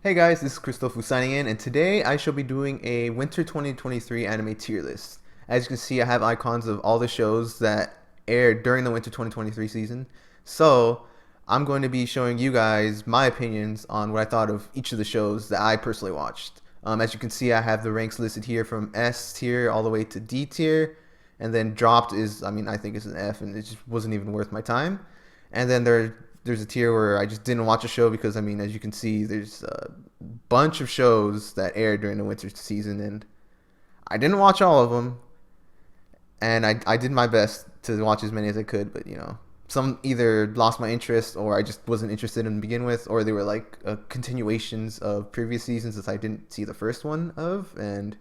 Hey guys, this is Christopher signing in, and today I shall be doing a Winter 2023 anime tier list. As you can see, I have icons of all the shows that aired during the Winter 2023 season. So, I'm going to be showing you guys my opinions on what I thought of each of the shows that I personally watched. As you can see, I have the ranks listed here from S tier all the way to D tier, and then dropped is, I think it's an F, and it just wasn't even worth my time. And then there's a tier where I just didn't watch a show because as you can see, there's a bunch of shows that aired during the winter season, and I didn't watch all of them. And I did my best to watch as many as I could, but some either lost my interest or I just wasn't interested in to begin with, or they were like continuations of previous seasons that I didn't see the first one of. And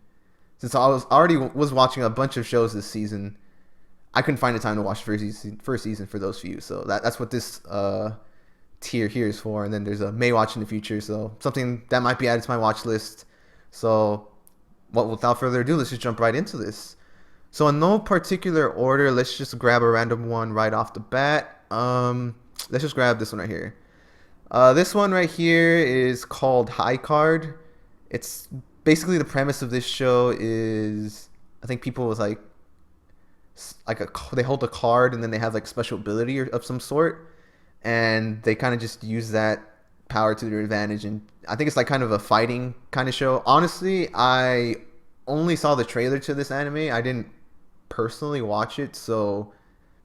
since I was watching a bunch of shows this season, I couldn't find the time to watch first season for those few. So that's what this tier here is for. And then there's a may watch in the future, so something that might be added to my watch list. So without further ado, let's just jump right into this. So in no particular order, let's just grab a random one right off the bat. Let's just grab this one right here. This one right here is called High Card. It's basically the premise of this show is I think people with they hold a card and then they have like special ability of some sort, and they kind of just use that power to their advantage. And I think it's like kind of a fighting kind of show. Honestly, I only saw the trailer to this anime. I didn't personally watch it, so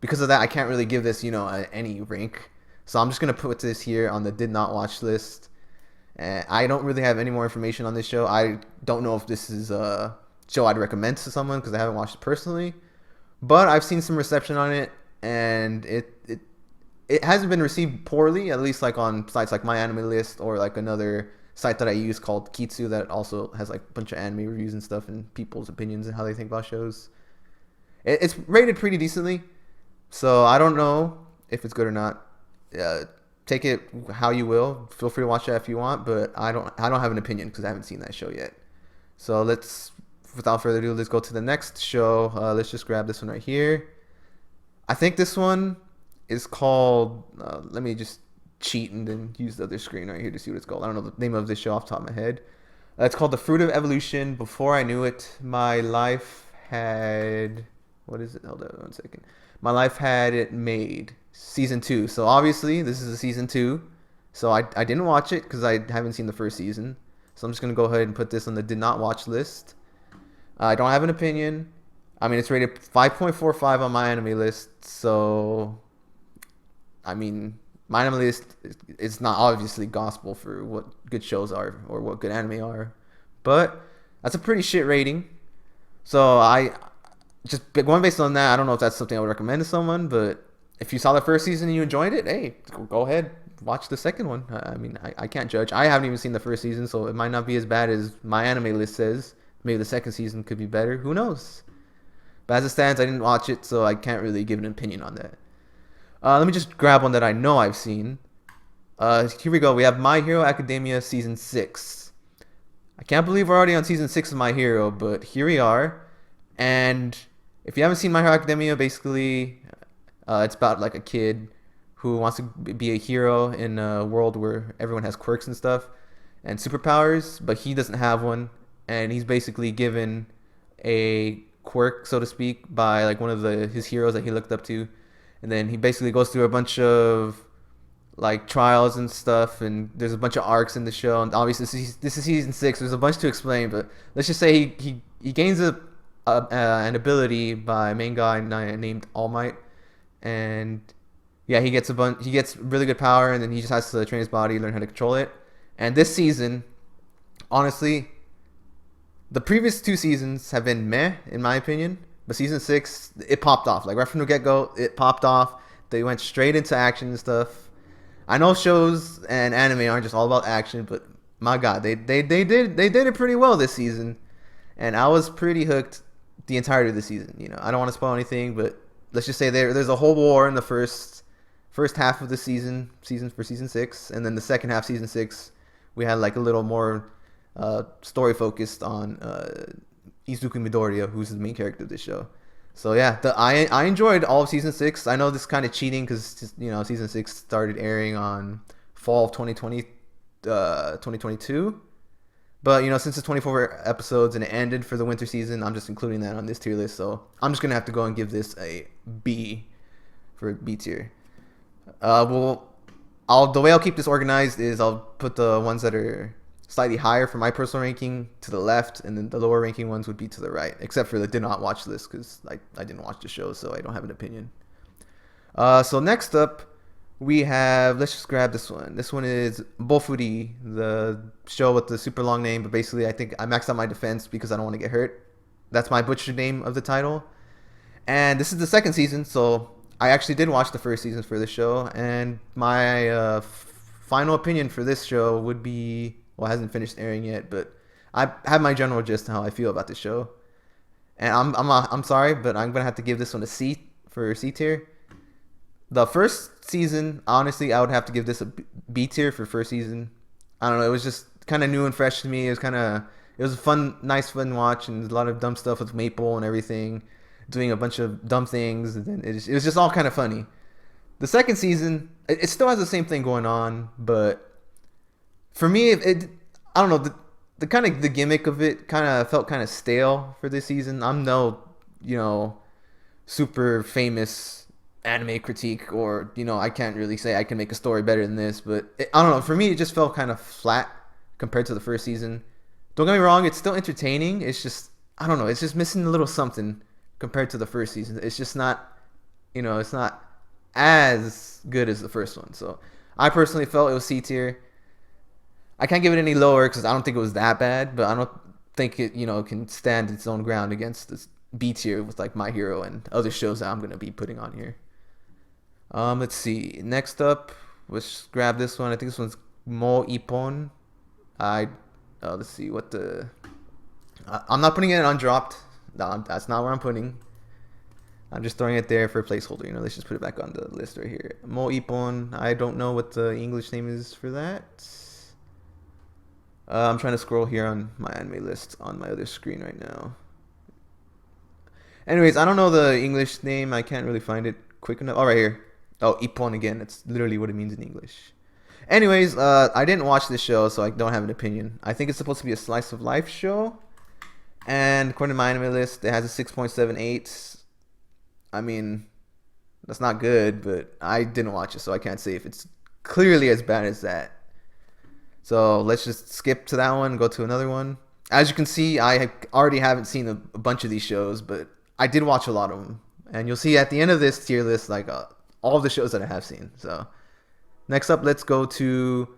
because of that, I can't really give this any rank. So I'm just gonna put this here on the did not watch list. And I don't really have any more information on this show. I don't know if this is a show I'd recommend to someone because I haven't watched it personally. But I've seen some reception on it, and it hasn't been received poorly, at least like on sites like My Anime List or like another site that I use called Kitsu that also has like a bunch of anime reviews and stuff and people's opinions and how they think about shows. It's rated pretty decently, so I don't know if it's good or not. Take it how you will. Feel free to watch that if you want, but I don't have an opinion because I haven't seen that show yet. So without further ado, let's go to the next show. Let's just grab this one right here. I think this one is called, let me just cheat and then use the other screen right here to see what it's called. I don't know the name of this show off the top of my head. It's called The Fruit of Evolution. Before I knew it, my life had, what is it? Hold on 1 second. My life had it made. Season 2. So obviously this is a season 2. So I didn't watch it because I haven't seen the first season. So I'm just going to go ahead and put this on the did not watch list. I don't have an opinion. It's rated 5.45 on My Anime List. So, My Anime List is not obviously gospel for what good shows are or what good anime are. But that's a pretty shit rating. So I just going based on that, I don't know if that's something I would recommend to someone. But if you saw the first season and you enjoyed it, hey, go ahead. Watch the second one. I can't judge. I haven't even seen the first season, so it might not be as bad as My Anime List says. Maybe the second season could be better. Who knows? But as it stands, I didn't watch it, so I can't really give an opinion on that. Let me just grab one that I know I've seen. Here we go. We have My Hero Academia Season 6. I can't believe we're already on Season 6 of My Hero, but here we are. And if you haven't seen My Hero Academia, basically, it's about like a kid who wants to be a hero in a world where everyone has quirks and stuff and superpowers, but he doesn't have one. And he's basically given a quirk, so to speak, by like one of his heroes that he looked up to, and then he basically goes through a bunch of like trials and stuff, and there's a bunch of arcs in the show. And obviously, this is season 6. There's a bunch to explain, but let's just say he gains an ability by a main guy named All Might, and yeah, he gets really good power, and then he just has to train his body, learn how to control it. And this season, honestly, the previous 2 seasons have been meh, in my opinion. But season 6, it popped off. Like right from the get-go, it popped off. They went straight into action and stuff. I know shows and anime aren't just all about action, but my God, they did it pretty well this season. And I was pretty hooked the entirety of the season. I don't want to spoil anything, but let's just say there's a whole war in the first half of the season for season 6, and then the second half, season 6, we had like a little more story focused on Izuku Midoriya, who's the main character of this show. So yeah, I enjoyed all of season 6. I know this is kind of cheating because season 6 started airing on fall of 2020, 2022. But, you know, since it's 24 episodes and it ended for the winter season, I'm just including that on this tier list. So I'm just going to have to go and give this a B for B tier. The way I'll keep this organized is I'll put the ones that are slightly higher for my personal ranking to the left, and then the lower ranking ones would be to the right, except for the did not watch list, because I didn't watch the show, so I don't have an opinion. So next up, we have, let's just grab this one. This one is BOFURI, the show with the super long name, but basically I think I maxed out my defense because I don't want to get hurt. That's my butchered name of the title. And this is the second season, so I actually did watch the first season for this show, and my final opinion for this show would be, well, it hasn't finished airing yet, but I have my general gist of how I feel about this show. And I'm sorry, but I'm gonna have to give this one a C for C tier. The first season, honestly, I would have to give this a B tier for first season. I don't know, it was just kind of new and fresh to me. It was a fun watch, and there's a lot of dumb stuff with Maple and everything, doing a bunch of dumb things, and then it was just all kind of funny. The second season, it still has the same thing going on, but for me, I don't know, the kind of the gimmick of it kind of felt kind of stale for this season. I'm no, you know, super famous anime critique, or, you know, I can't really say I can make a story better than this, but I don't know, for me it just felt kind of flat compared to the first season. Don't get me wrong, it's still entertaining, it's just, I don't know, it's just missing a little something compared to the first season. It's just not, you know, it's not as good as the first one. So I personally felt it was C tier. I can't give it any lower because I don't think it was that bad, but I don't think it, you know, can stand its own ground against this B tier with like My Hero and other shows that I'm going to be putting on here. Let's see. Next up, let's grab this one. I think this one's Mou Ippon. Let's see what the. I'm not putting it undropped. No, that's not where I'm putting. I'm just throwing it there for a placeholder. You know, let's just put it back on the list right here. Mou Ippon. I don't know what the English name is for that. I'm trying to scroll here on my anime list on my other screen right now. Anyways, I don't know the English name. I can't really find it quick enough. Oh, right here. Oh, Ippon again. That's literally what it means in English. Anyways, I didn't watch this show, so I don't have an opinion. I think it's supposed to be a slice of life show. And according to my anime list, it has a 6.78. I mean, that's not good, but I didn't watch it, so I can't say if it's clearly as bad as that. So let's just skip to that one and go to another one. As you can see, I already haven't seen a bunch of these shows, but I did watch a lot of them. And you'll see at the end of this tier list, like all of the shows that I have seen. So next up, let's go to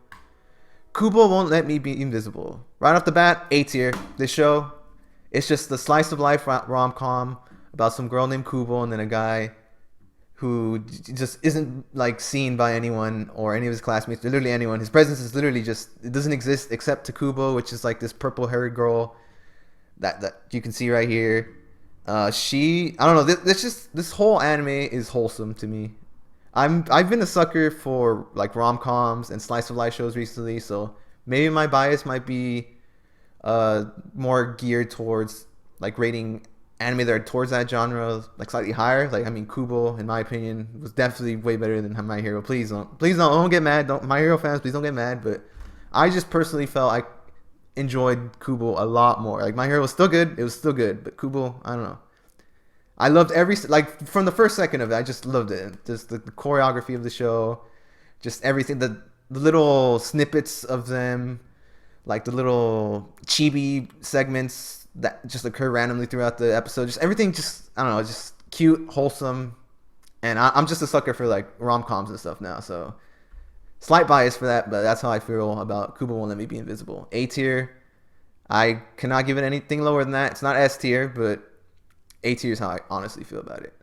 Kubo Won't Let Me Be Invisible. Right off the bat, A tier. This show, it's just the slice of life rom-com about some girl named Kubo and then a guy who just isn't like seen by anyone or any of his classmates, or literally anyone. His presence is literally just, it doesn't exist except to Kubo, which is like this purple-haired girl that you can see right here. I don't know, this whole anime is wholesome to me. I've been a sucker for like rom-coms and slice of life shows recently, so maybe my bias might be more geared towards like rating anime that are towards that genre like slightly higher. Like, I mean, Kubo, in my opinion, was definitely way better than My Hero. Please don't get mad. Don't, My Hero fans, please don't get mad. But I just personally felt I enjoyed Kubo a lot more. Like, My Hero was still good. It was still good, but Kubo, I don't know. I loved like from the first second of it. I just loved it. Just the choreography of the show, just everything. The little snippets of them, like the little chibi segments that just occur randomly throughout the episode. Just everything, just, I don't know, just cute, wholesome. And I'm just a sucker for like rom-coms and stuff now. So slight bias for that, but that's how I feel about Kubo Won't Let Me Be Invisible. A tier. I cannot give it anything lower than that. It's not S tier, but A tier is how I honestly feel about it.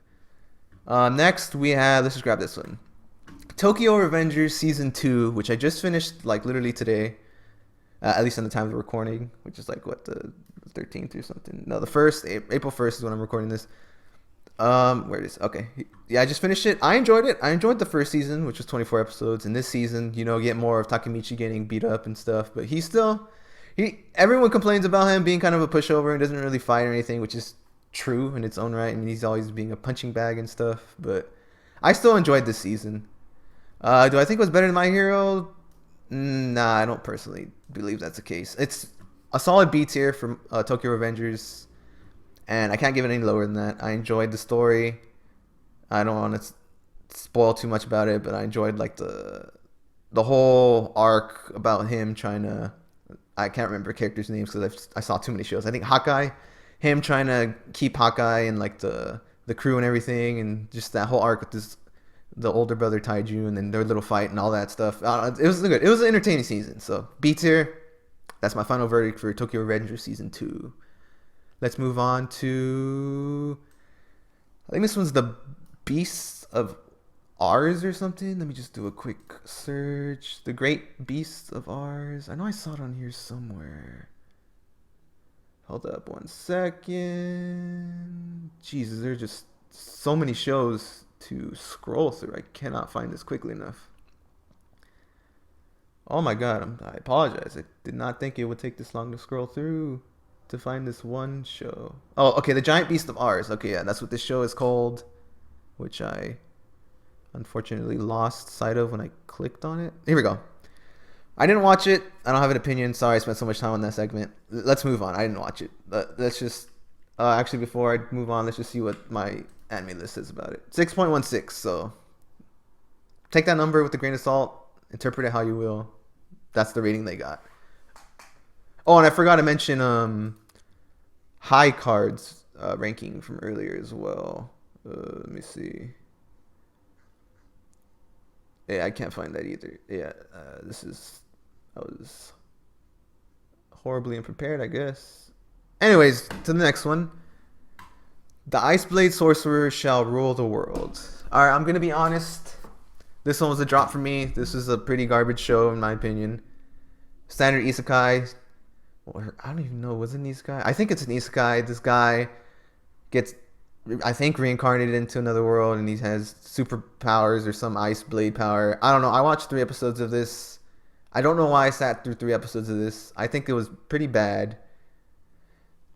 Next, we have, let's just grab this one. Tokyo Revengers Season 2, which I just finished like literally today. At least on the time of the recording, which is like, what, the 13th or something? No, the 1st, April 1st is when I'm recording this. Where it is? Okay. Yeah, I just finished it. I enjoyed it. I enjoyed the first season, which was 24 episodes. And this season, you know, get more of Takemichi getting beat up and stuff. But everyone complains about him being kind of a pushover and doesn't really fight or anything, which is true in its own right. I mean, he's always being a punching bag and stuff. But I still enjoyed this season. Do I think it was better than My Hero? Nah, I don't personally believe that's the case. It's a solid B tier from Tokyo Revengers, and I can't give it any lower than that. I enjoyed the story. I don't want to spoil too much about it, but I enjoyed like the whole arc about him trying to. I can't remember characters' names because I saw too many shows. I think Hawkeye, him trying to keep Hawkeye and like the crew and everything, and just that whole arc with the older brother Taiju, and then their little fight and all that stuff. It was good. It was an entertaining season. So B tier. That's my final verdict for Tokyo Revengers Season 2. Let's move on to... I think this one's the Beasts of Ars or something. Let me just do a quick search. The Great Beasts of Ars. I know I saw it on here somewhere. Hold up one second. Jesus, there are just so many shows to scroll through. I cannot find this quickly enough. Oh my god, I apologize. I did not think it would take this long to scroll through to find this one show. Oh, okay, The Giant Beast of Ars. Okay, yeah, that's what this show is called, which I unfortunately lost sight of when I clicked on it. Here we go. I didn't watch it. I don't have an opinion. Sorry I spent so much time on that segment. Let's move on. I didn't watch it. Let's just... actually, before I move on, let's just see what my anime list says about it. 6.16, so... Take that number with a grain of salt. Interpret it how you will. That's the rating they got. Oh, and I forgot to mention High Card's ranking from earlier as well. Let me see. Yeah, I can't find that either. Yeah, I was horribly unprepared, I guess. Anyways, to the next one. The Iceblade Sorcerer shall rule the world. Alright, I'm going to be honest. This one was a drop for me. This is a pretty garbage show, in my opinion. Standard isekai. Or, I don't even know. Was it an isekai? I think it's an isekai. This guy gets, I think, reincarnated into another world, and he has superpowers or some ice blade power. I don't know. I watched 3 episodes of this. I don't know why I sat through 3 episodes of this. I think it was pretty bad.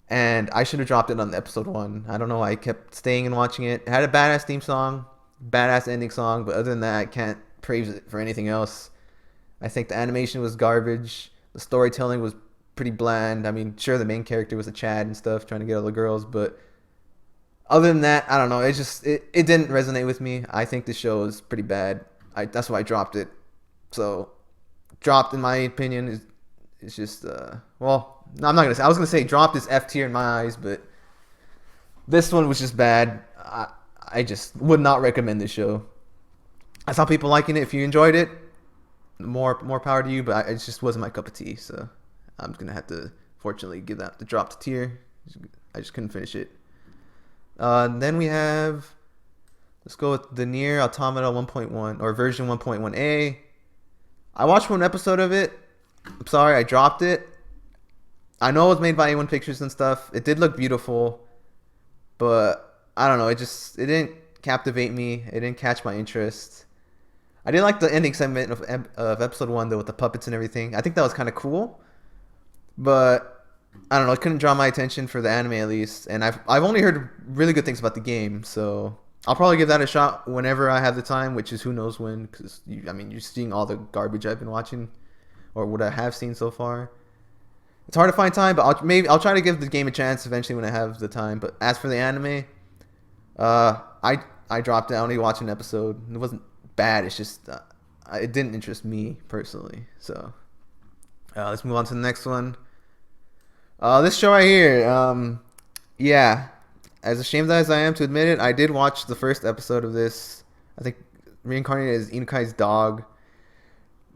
And I should have dropped it on episode 1. I don't know why I kept staying and watching it. It had a badass theme song. Badass ending song, but other than that, I can't praise it for anything else. I think the animation was garbage. The storytelling was pretty bland. I mean, sure, the main character was a Chad and stuff, trying to get all the girls, but other than that, I don't know. It didn't resonate with me. I think the show is pretty bad. That's why I dropped it. So, dropped in my opinion is just well, no, I'm not gonna say. I was gonna say dropped is F tier in my eyes, but this one was just bad. I just would not recommend this show. I saw people liking it. If you enjoyed it, more power to you. But it just wasn't my cup of tea. So I'm gonna have to, fortunately, give that the drop to tier. I just couldn't finish it. Then we have, let's go with the Nier Automata 1.1 or version 1.1a. I watched 1 episode of it. I'm sorry, I dropped it. I know it was made by A1 Pictures and stuff. It did look beautiful, but I don't know, it didn't captivate me. It didn't catch my interest. I did like the ending segment of episode 1 though, with the puppets and everything. I think that was kind of cool, but I don't know, it couldn't draw my attention for the anime at least. And I've only heard really good things about the game, so I'll probably give that a shot whenever I have the time, which is who knows when, because you're seeing all the garbage I've been watching, or what I have seen so far. It's hard to find time, but I'll try to give the game a chance eventually when I have the time. But as for the anime, I dropped it. I only watched an episode. It wasn't bad. It's just it didn't interest me personally. So let's move on to the next one. This show right here. Yeah, as ashamed as I am to admit it, I did watch the first episode of this. I think Reincarnated as Inukai's dog.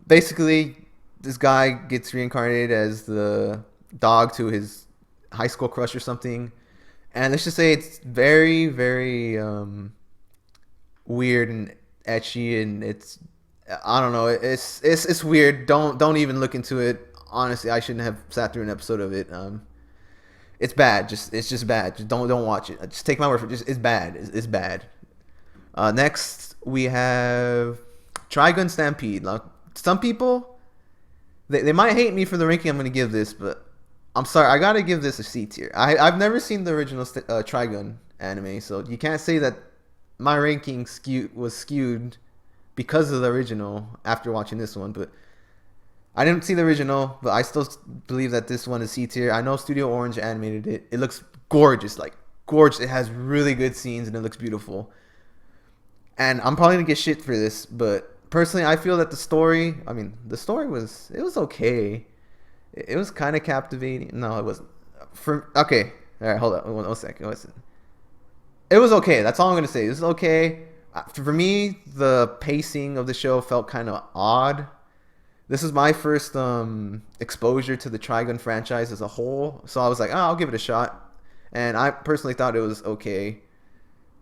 Basically, this guy gets reincarnated as the dog to his high school crush or something. And let's just say it's very, very weird and ecchi, and it's, I don't know, it's weird. Don't even look into it. Honestly, I shouldn't have sat through an episode of it. It's bad. It's just bad. Just don't watch it. Just take my word for it. It's bad. It's bad. Next we have Trigun Stampede. Now, some people they might hate me for the ranking I'm going to give this, but I'm sorry, I gotta give this a C tier. I've never seen the original Trigun anime, so you can't say that my ranking was skewed because of the original after watching this one. But I didn't see the original, but I still believe that this one is C tier. I know Studio Orange animated it. It looks gorgeous, like gorgeous. It has really good scenes and it looks beautiful. And I'm probably gonna get shit for this, but personally, I feel that the story. I mean, the story was okay. It was kind of captivating. No, it wasn't. Okay, all right, hold on, one second. Listen. It was okay. That's all I'm gonna say. It was okay. For me, the pacing of the show felt kind of odd. This is my first exposure to the Trigun franchise as a whole, so I was like, oh, I'll give it a shot. And I personally thought it was okay.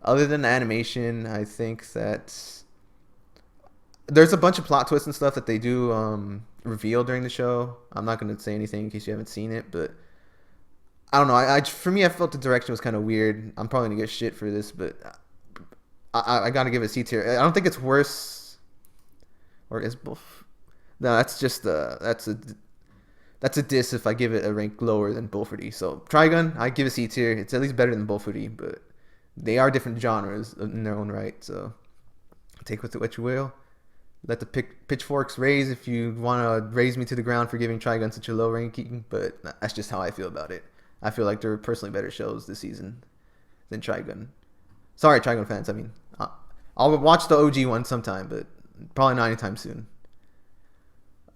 Other than the animation, I think that there's a bunch of plot twists and stuff that they do reveal during the show. I'm not going to say anything in case you haven't seen it, but I don't know. For me, I felt the direction was kind of weird. I'm probably going to get shit for this, but I got to give it a C tier. I don't think it's worse. Or is both? No, that's just that's a diss if I give it a rank lower than BOFURI. So Trigun, I give a C tier. It's at least better than BOFURI, but they are different genres in their own right. So take with it what you will. Let the pitchforks raise if you want to raise me to the ground for giving Trigun such a low ranking, but that's just how I feel about it. I feel like there are personally better shows this season than Trigun. Sorry, Trigun fans. I mean, I'll watch the OG one sometime, but probably not anytime soon.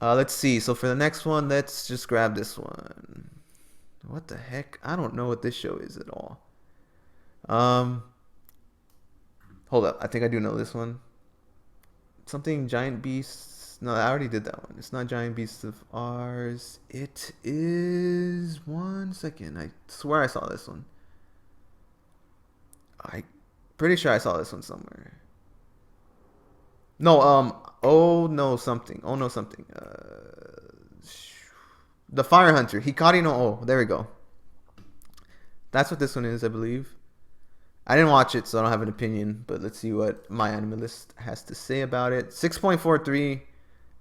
Let's see. So for the next one, let's just grab this one. What the heck? I don't know what this show is at all. Hold up. I think I do know this one. Something Giant Beasts. No, I already did that one. It's not Giant Beasts of Ars. It is... One second. I swear I saw this one. I'm pretty sure I saw this one somewhere. No, Oh no something. The Fire Hunter. Hikari no O. There we go. That's what this one is, I believe. I didn't watch it, so I don't have an opinion, but let's see what my anime list has to say about it. 6.43.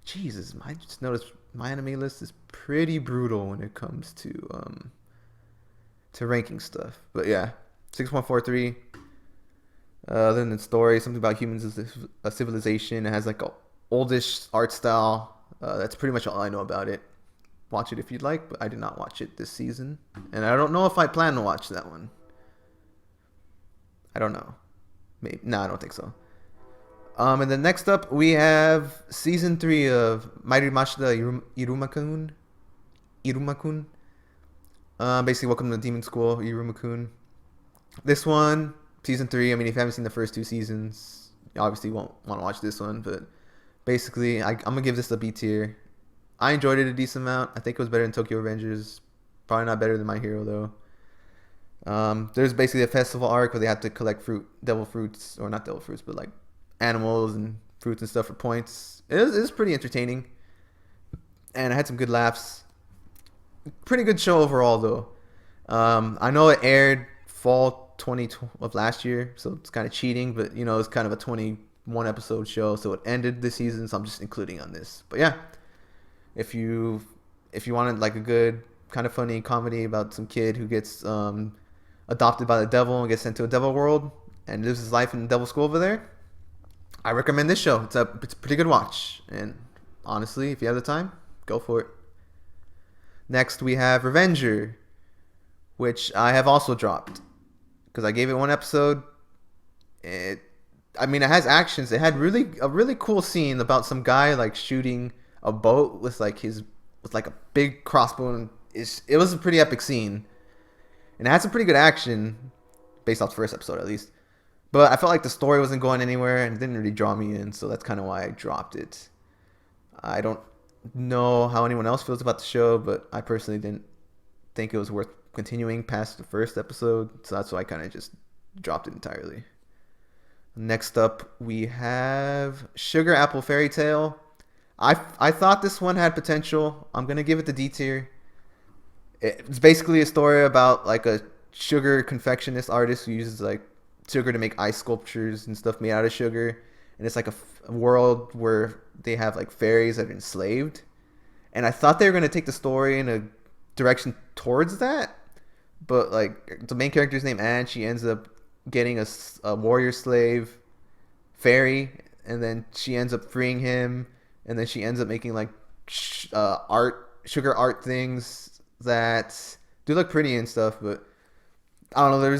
Jesus, I just noticed my anime list is pretty brutal when it comes to ranking stuff. But yeah, 6.43. Other than the story, something about humans is a civilization. It has like a oldish art style. That's pretty much all I know about it. Watch it if you'd like, but I did not watch it this season, and I don't know if I plan to watch that one. I don't know. Maybe. No, I don't think so. And then next up, we have Season 3 of Mairimashita Iruma-kun. Basically, Welcome to the Demon School, Iruma-kun. This one, Season 3, I mean, if you haven't seen the first two seasons, you obviously won't want to watch this one, but basically, I'm going to give this a B tier. I enjoyed it a decent amount. I think it was better than Tokyo Revengers. Probably not better than My Hero, though. There's basically a festival arc where they have to collect devil fruits, or not devil fruits, but like animals and fruits and stuff for points. It was pretty entertaining, and I had some good laughs. Pretty good show overall, though. I know it aired fall 2020 of last year, so it's kind of cheating, but you know, it's kind of a 21 episode show, so it ended this season, so I'm just including on this. But yeah, if you wanted like a good kind of funny comedy about some kid who gets adopted by the devil and gets sent to a devil world and lives his life in the devil school over there, I recommend this show. It's a pretty good watch, and honestly, if you have the time, go for it. Next, we have Revenger, which I have also dropped because I gave it one episode. It has actions. It had a really cool scene about some guy like shooting a boat with like a big crossbow, and it was a pretty epic scene. And it had some pretty good action, based off the first episode at least. But I felt like the story wasn't going anywhere and it didn't really draw me in, so that's kind of why I dropped it. I don't know how anyone else feels about the show, but I personally didn't think it was worth continuing past the first episode, so that's why I kind of just dropped it entirely. Next up, we have Sugar Apple Fairy Tale. I thought this one had potential. I'm going to give it the D tier. It's basically a story about like a sugar confectionist artist who uses like sugar to make ice sculptures and stuff made out of sugar. And it's like a world where they have like fairies that are enslaved. And I thought they were going to take the story in a direction towards that. But like the main character's named Anne. She ends up getting a warrior slave fairy. And then she ends up freeing him. And then she ends up making like sugar art things that do look pretty and stuff, but I don't know.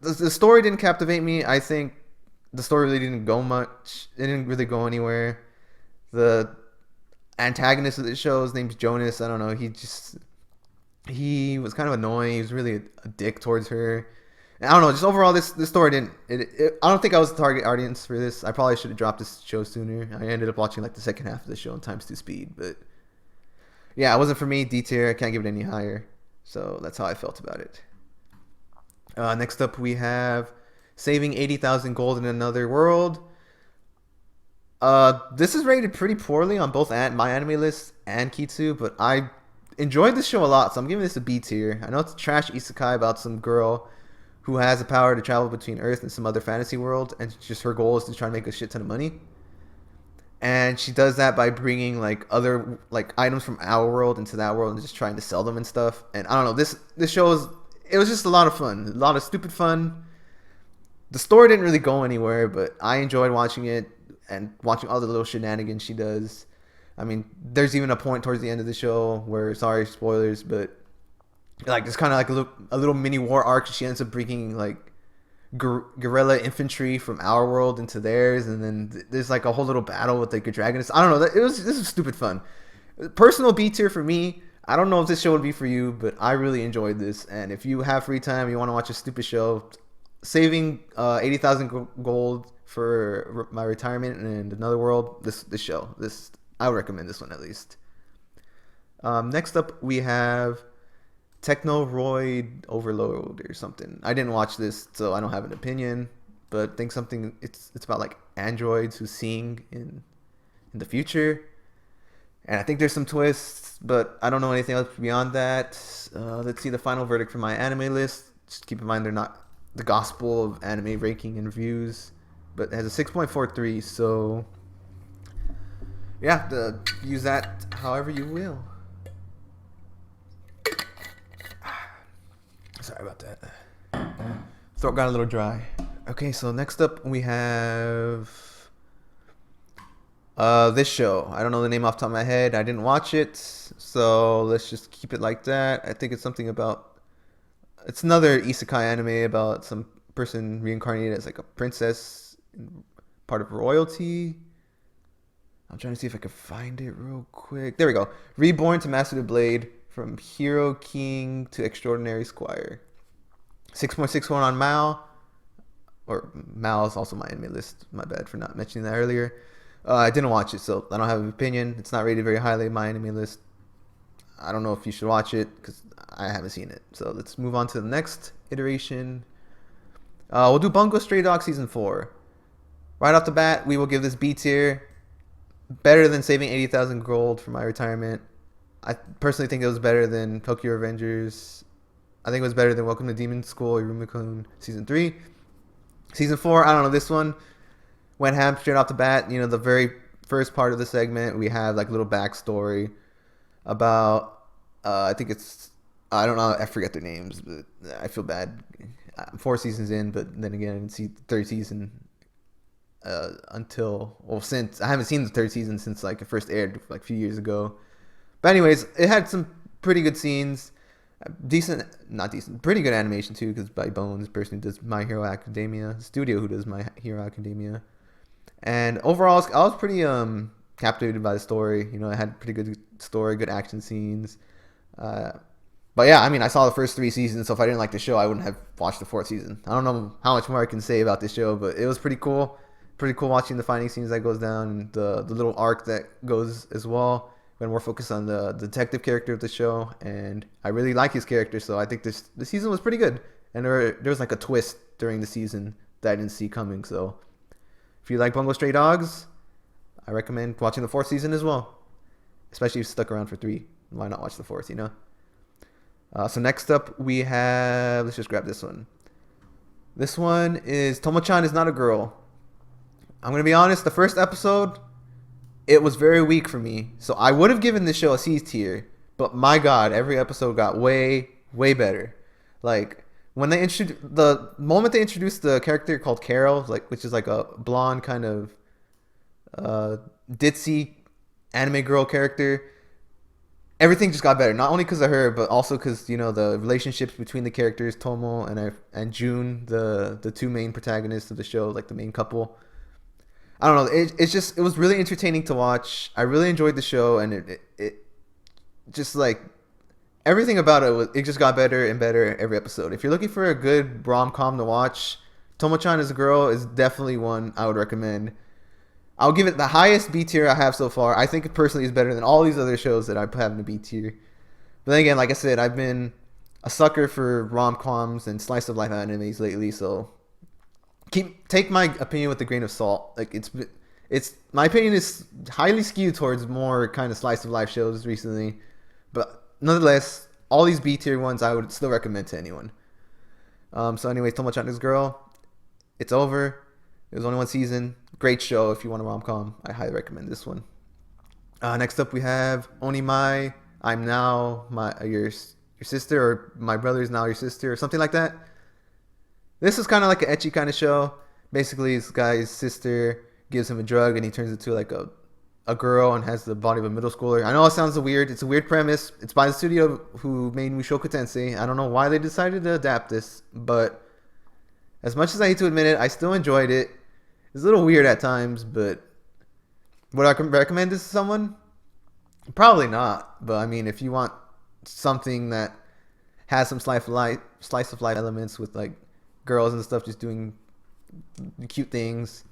The story didn't captivate me. I think the story really didn't go much. It didn't really go anywhere. The antagonist of the show, his name's Jonas. I don't know. He was kind of annoying. He was really a dick towards her. And I don't know. Just overall, this story didn't. I don't think I was the target audience for this. I probably should have dropped this show sooner. I ended up watching like the second half of the show in times 2 speed, but yeah, it wasn't for me. D tier. I can't give it any higher. So that's how I felt about it. Next up, we have Saving 80,000 Gold in Another World. This is rated pretty poorly on both my anime list and Kitsu, but I enjoyed this show a lot, so I'm giving this a B tier. I know it's a trash isekai about some girl who has the power to travel between Earth and some other fantasy world, and just her goal is to try to make a shit ton of money. And she does that by bringing like other like items from our world into that world and just trying to sell them and stuff. And I don't know, this show it was just a lot of fun, a lot of stupid fun. The story didn't really go anywhere, but I enjoyed watching it and watching all the little shenanigans she does. I mean, there's even a point towards the end of the show where, sorry, spoilers, but like it's kind of like a little mini war arc. She ends up bringing like guerrilla infantry from our world into theirs, and then there's like a whole little battle with like a dragoness. I don't know. This is stupid fun. Personal B tier for me. I don't know if this show would be for you, but I really enjoyed this. And if you have free time, you want to watch a stupid show, saving 80,000 gold for my retirement and Another World, this show, I would recommend this one at least. Next up, we have Techonoid Overload or something. I didn't watch this, so I don't have an opinion. But I think it's about like androids who sing in the future, and I think there's some twists, but I don't know anything else beyond that. Let's see the final verdict for my anime list. Just keep in mind they're not the gospel of anime ranking and reviews, but it has a 6.43. So yeah, use that however you will. Sorry about that. Throat got a little dry. Okay, so next up we have this show. I don't know the name off the top of my head. I didn't watch it, so let's just keep it like that. I think it's something about... It's another isekai anime about some person reincarnated as like a princess, part of royalty. I'm trying to see if I can find it real quick. There we go. Reborn to Master the Blade. From Hero King to Extraordinary Squire. 6.61 on Mao. Or Mao is also my anime list. My bad for not mentioning that earlier. I didn't watch it, so I don't have an opinion. It's not rated very highly in my anime list. I don't know if you should watch it because I haven't seen it. So let's move on to the next iteration. We'll do Bungo Stray Dog Season 4. Right off the bat, we will give this B tier. Better than saving 80,000 gold for my retirement. I personally think it was better than Tokyo Revengers. I think it was better than Welcome to Demon School, Iruma-kun Season 3. Season 4, I don't know, this one went ham straight off the bat. You know, the very first part of the segment, we have like a little backstory about, I think it's, I don't know, I forget their names, but I feel bad. I'm 4 seasons in, but then again, I didn't see the third season since, I haven't seen the third season since like it first aired like a few years ago. But anyways, it had some pretty good scenes, pretty good animation too, because by Bones, the person who does My Hero Academia, the studio who does My Hero Academia. And overall, I was pretty captivated by the story. You know, it had pretty good story, good action scenes. But yeah, I mean, I saw the first 3 seasons, so if I didn't like the show, I wouldn't have watched the 4th season. I don't know how much more I can say about this show, but it was pretty cool. Pretty cool watching the fighting scenes that goes down, and the little arc that goes as well. When we're focused on the detective character of the show, and I really like his character, so I think the season was pretty good. And there was like a twist during the season that I didn't see coming. So if you like Bungo Stray Dogs, I recommend watching the 4th season as well. Especially if you stuck around for 3. Why not watch the 4th, you know? So next up we have, let's just grab this one. This one is Tomo-chan is Not a Girl. I'm going to be honest, the first episode, it was very weak for me. So I would have given this show a C tier. But my God, every episode got way, way better. Like, when the moment they introduced the character called Carol, like, which is like a blonde kind of ditzy anime girl character, everything just got better. Not only because of her, but also because you know the relationships between the characters, Tomo and June, the two main protagonists of the show, like the main couple. I don't know. It was really entertaining to watch. I really enjoyed the show, and it just like everything about it just got better and better every episode. If you're looking for a good rom-com to watch, Tomo-chan as a Girl is definitely one I would recommend. I'll give it the highest B tier I have so far. I think it personally is better than all these other shows that I have in the B tier. But then again, like I said, I've been a sucker for rom-coms and slice of life animes lately, so take my opinion with a grain of salt. Like it's my opinion is highly skewed towards more kind of slice of life shows recently, but nonetheless, all these B tier ones I would still recommend to anyone. So anyways, Tomo-chan is Girl, it's over. It was only one season. Great show if you want a rom-com. I highly recommend this one. Next up we have Onimai. I'm now your sister, or my brother is now your sister, or something like that. This is kind of like an ecchi kind of show. Basically, this guy's sister gives him a drug and he turns into like a girl and has the body of a middle schooler. I know it sounds weird. It's a weird premise. It's by the studio who made Mushoku Tensei. I don't know why they decided to adapt this, but as much as I hate to admit it, I still enjoyed it. It's a little weird at times, but would I recommend this to someone? Probably not. But I mean, if you want something that has some slice of life elements with like girls and stuff just doing cute things,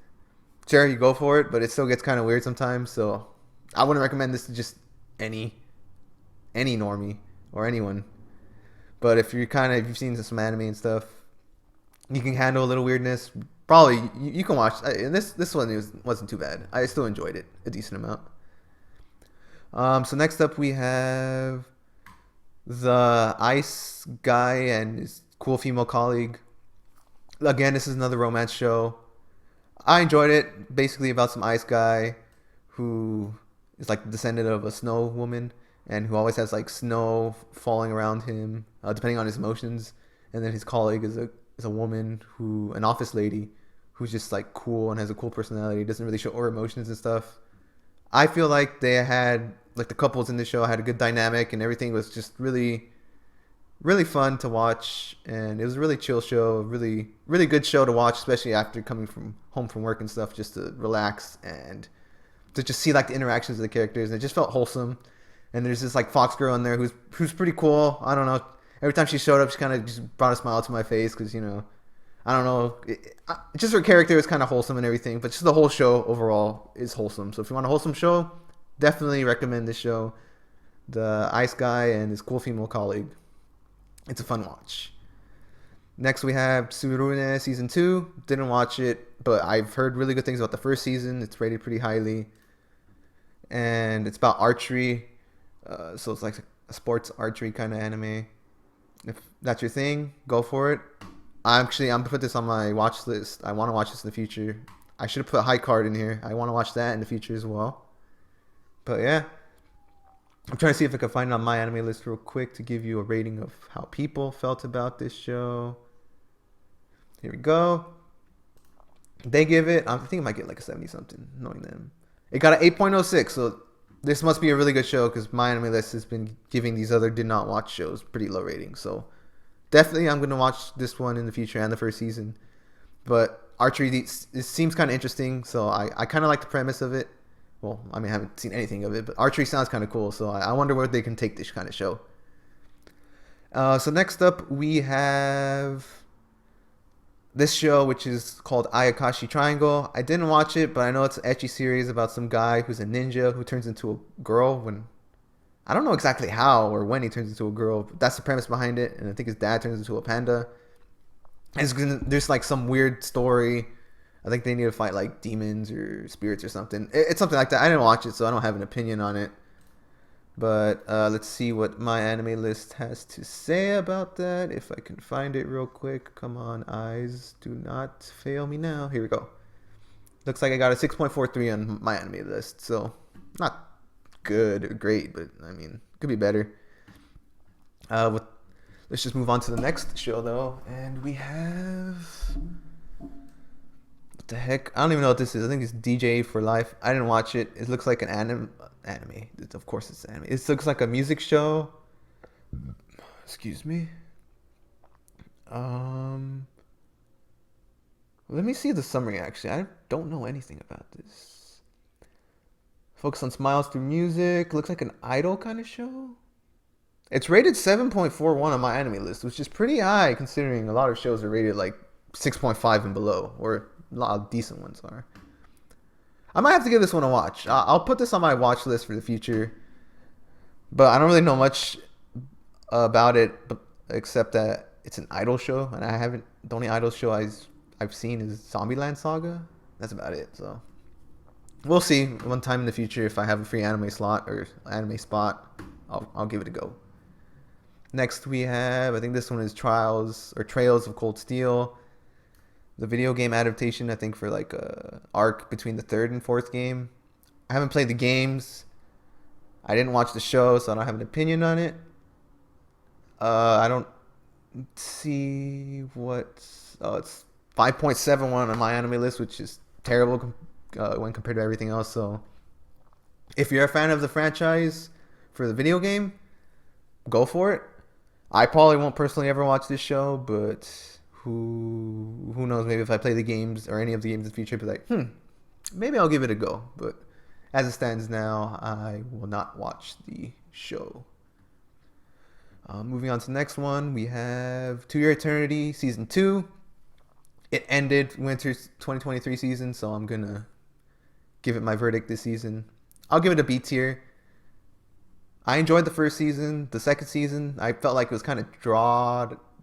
sure, you go for it. But it still gets kind of weird sometimes. So I wouldn't recommend this to just any normie or anyone. But if you've seen some anime and stuff, you can handle a little weirdness. Probably you can watch. And this one wasn't too bad. I still enjoyed it a decent amount. So next up we have the ice guy and his cool female colleague. Again, this is another romance show. I enjoyed it. Basically about some ice guy who is like the descendant of a snow woman and who always has like snow falling around him, depending on his emotions. And then his colleague is a woman an office lady who's just like cool and has a cool personality, doesn't really show her emotions and stuff. I feel like they had like the couples in the show had a good dynamic and everything was just really, really fun to watch, and it was a really chill show, really, really good show to watch, especially after coming home from work and stuff, just to relax and to just see like the interactions of the characters, and it just felt wholesome. And there's this like fox girl in there who's pretty cool. I don't know. Every time she showed up, she kind of just brought a smile to my face because, you know, I don't know. Just her character is kind of wholesome and everything, but just the whole show overall is wholesome. So if you want a wholesome show, definitely recommend this show. The ice guy and his cool female colleague. It's a fun watch. Next we have Tsurune Season 2. Didn't watch it, but I've heard really good things about the first season. It's rated pretty highly. And it's about archery. So it's like a sports archery kind of anime. If that's your thing, go for it. I'm gonna put this on my watch list. I want to watch this in the future. I should have put High Card in here. I want to watch that in the future as well. But yeah, I'm trying to see if I can find it on my anime list real quick to give you a rating of how people felt about this show. Here we go. They give it, I think it might get like a 70 something, knowing them. It got an 8.06, so this must be a really good show because my anime list has been giving these other did not watch shows pretty low ratings. So definitely I'm going to watch this one in the future and the first season. But archery, it seems kind of interesting, so I kind of like the premise of it. Well, I mean, I haven't seen anything of it, but archery sounds kind of cool, so I wonder where they can take this kind of show. So next up, we have this show, which is called Ayakashi Triangle. I didn't watch it, but I know it's an ecchi series about some guy who's a ninja who turns into a girl when... I don't know exactly how or when he turns into a girl, but that's the premise behind it, and I think his dad turns into a panda. There's like some weird story. I think they need to fight like demons or spirits or something. It's something like that. I didn't watch it, so I don't have an opinion on it. But let's see what my anime list has to say about that. If I can find it real quick. Come on, eyes. Do not fail me now. Here we go. Looks like I got a 6.43 on my anime list. So, not good or great, but I mean, could be better. Let's just move on to the next show, though. And we have What the heck? I don't even know what this is. I think it's DJ for Life. I didn't watch it. It looks like an anime. Of course it's anime. It looks like a music show. Excuse me. Let me see the summary, actually. I don't know anything about this. Focus on smiles through music. Looks like an idol kind of show. It's rated 7.41 on my anime list, which is pretty high considering a lot of shows are rated like 6.5 and below, or a lot of decent ones are. I might have to give this one a watch. I'll put this on my watch list for the future. But I don't really know much about it, except that it's an idol show, and the only idol show I've seen is Zombieland Saga. That's about it. So we'll see one time in the future if I have a free anime slot or anime spot. I'll give it a go. Next we have, I think this one is Trails of Cold Steel. The video game adaptation, I think, for like a arc between the third and fourth game. I haven't played the games. I didn't watch the show, so I don't have an opinion on it. I don't see it's 5.71 on my anime list, which is terrible when compared to everything else. So if you're a fan of the franchise for the video game, go for it. I probably won't personally ever watch this show, but who knows? Maybe if I play the games or any of the games in the future, I'll be like, maybe I'll give it a go. But as it stands now, I will not watch the show. Moving on to the next one, we have To Your Eternity Season 2. It ended Winter's 2023 season, so I'm going to give it my verdict this season. I'll give it a B tier. I enjoyed the first season. The second season, I felt like it was kind of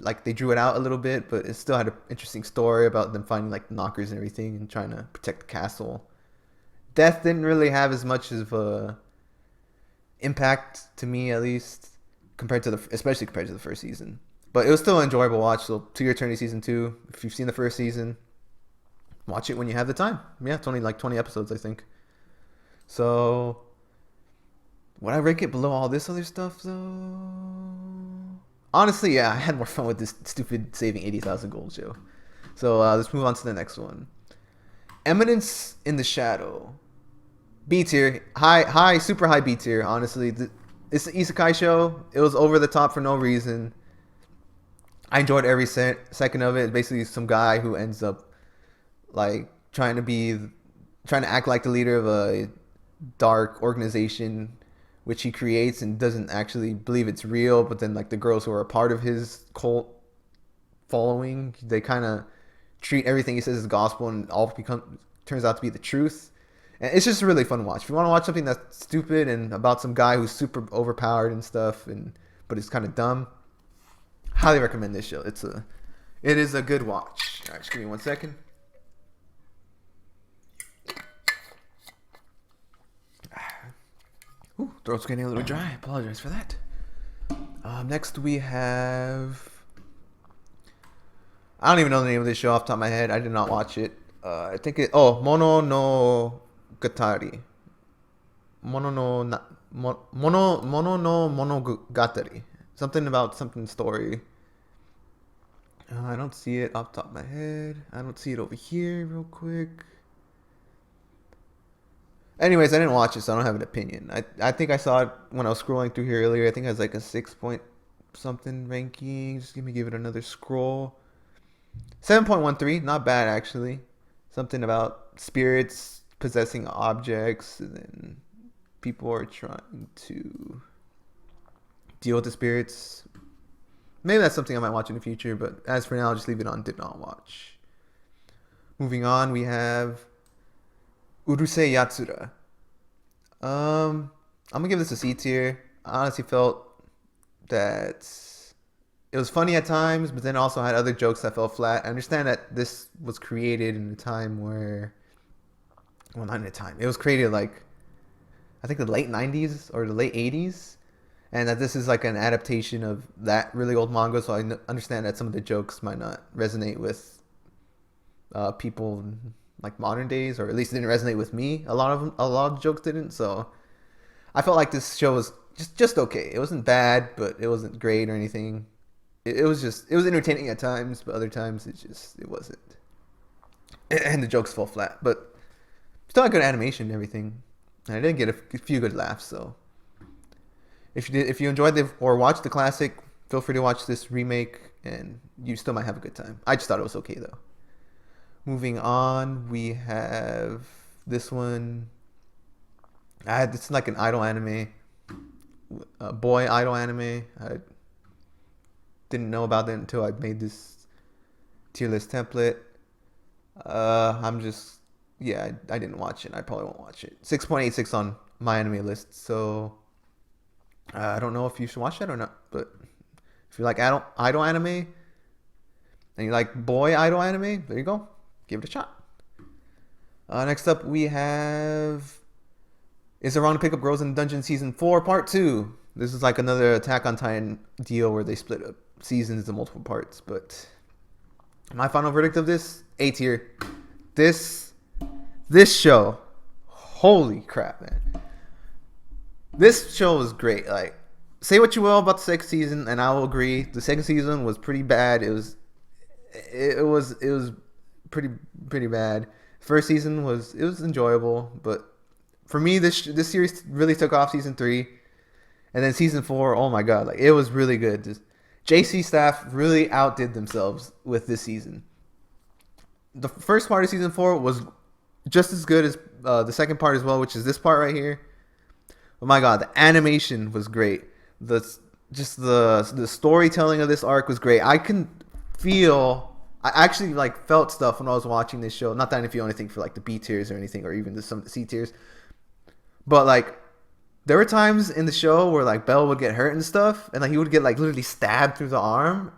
like they drew it out a little bit, but it still had an interesting story about them finding like knockers and everything and trying to protect the castle. Death didn't really have as much of a impact to me, at least, especially compared to the first season. But it was still an enjoyable watch. So To Your Eternity Season 2, if you've seen the first season, watch it when you have the time. Yeah, it's only like 20 episodes, I think. So would I rank it below all this other stuff, though? Honestly, yeah, I had more fun with this stupid saving 80,000 gold show. So let's move on to the next one. Eminence in the Shadow. B tier. High, super high B tier, honestly. It's an isekai show. It was over the top for no reason. I enjoyed every second of it. It's basically some guy who ends up like trying to act like the leader of a dark organization which he creates and doesn't actually believe it's real, but then like the girls who are a part of his cult following, they kind of treat everything he says as gospel, and all turns out to be the truth. And it's just a really fun watch. If you want to watch something that's stupid and about some guy who's super overpowered and stuff, but it's kind of dumb, highly recommend this show. It is a good watch. All right, just give me 1 second. Ooh, throat's getting a little dry. I apologize for that. Next we have, I don't even know the name of this show off the top of my head. I did not watch it. I think Mononogatari. Mononogatari. Something about something story. I don't see it off the top of my head. I don't see it over here real quick. Anyways, I didn't watch it, so I don't have an opinion. I think I saw it when I was scrolling through here earlier. I think it has like a 6 point something ranking. Just give it another scroll. 7.13, not bad actually. Something about spirits possessing objects, and then people are trying to deal with the spirits. Maybe that's something I might watch in the future, but as for now, I'll just leave it on did not watch. Moving on, we have Urusei Yatsura. I'm gonna give this a C tier. I honestly felt that it was funny at times, but then also had other jokes that fell flat. I understand that this was created in a time where, well, not in a time. It was created like, I think the late 90s or the late 80s, and that this is like an adaptation of that really old manga. So I understand that some of the jokes might not resonate with people like modern days, or at least it didn't resonate with me. A lot of the jokes didn't. So I felt like this show was just okay. It wasn't bad, but it wasn't great or anything. It was entertaining at times, but other times it wasn't. and the jokes fall flat. But still had good animation and everything. And I did get a few good laughs. So if you enjoyed or watched the classic, feel free to watch this remake, and you still might have a good time. I just thought it was okay though. Moving on, we have this one. It's like an idol anime, a boy idol anime. I didn't know about it until I made this tier list template. I didn't watch it. I probably won't watch it. 6.86 on my anime list. So I don't know if you should watch that or not. But if you like idol anime and you like boy idol anime, there you go. Give it a shot. Next up, we have Is It Wrong to Pick Up Girls in Dungeon Season 4 Part 2. This is like another Attack on Titan deal where they split up seasons into multiple parts. But my final verdict of this, A tier. This show, holy crap, man. This show was great. Like, say what you will about the second season, and I will agree. The second season was pretty bad. It was pretty bad. First season was enjoyable, but for me, this series really took off season 3, and then season 4. Oh my god, like it was really good. JC staff really outdid themselves with this season. The first part of season 4 was just as good as the second part as well, which is this part right here. Oh my god, the animation was great. The storytelling of this arc was great. I actually like felt stuff when I was watching this show. Not that I didn't feel anything for like the B tiers or anything, or even some of the C tiers. But like there were times in the show where like Bell would get hurt and stuff, and like he would get like literally stabbed through the arm,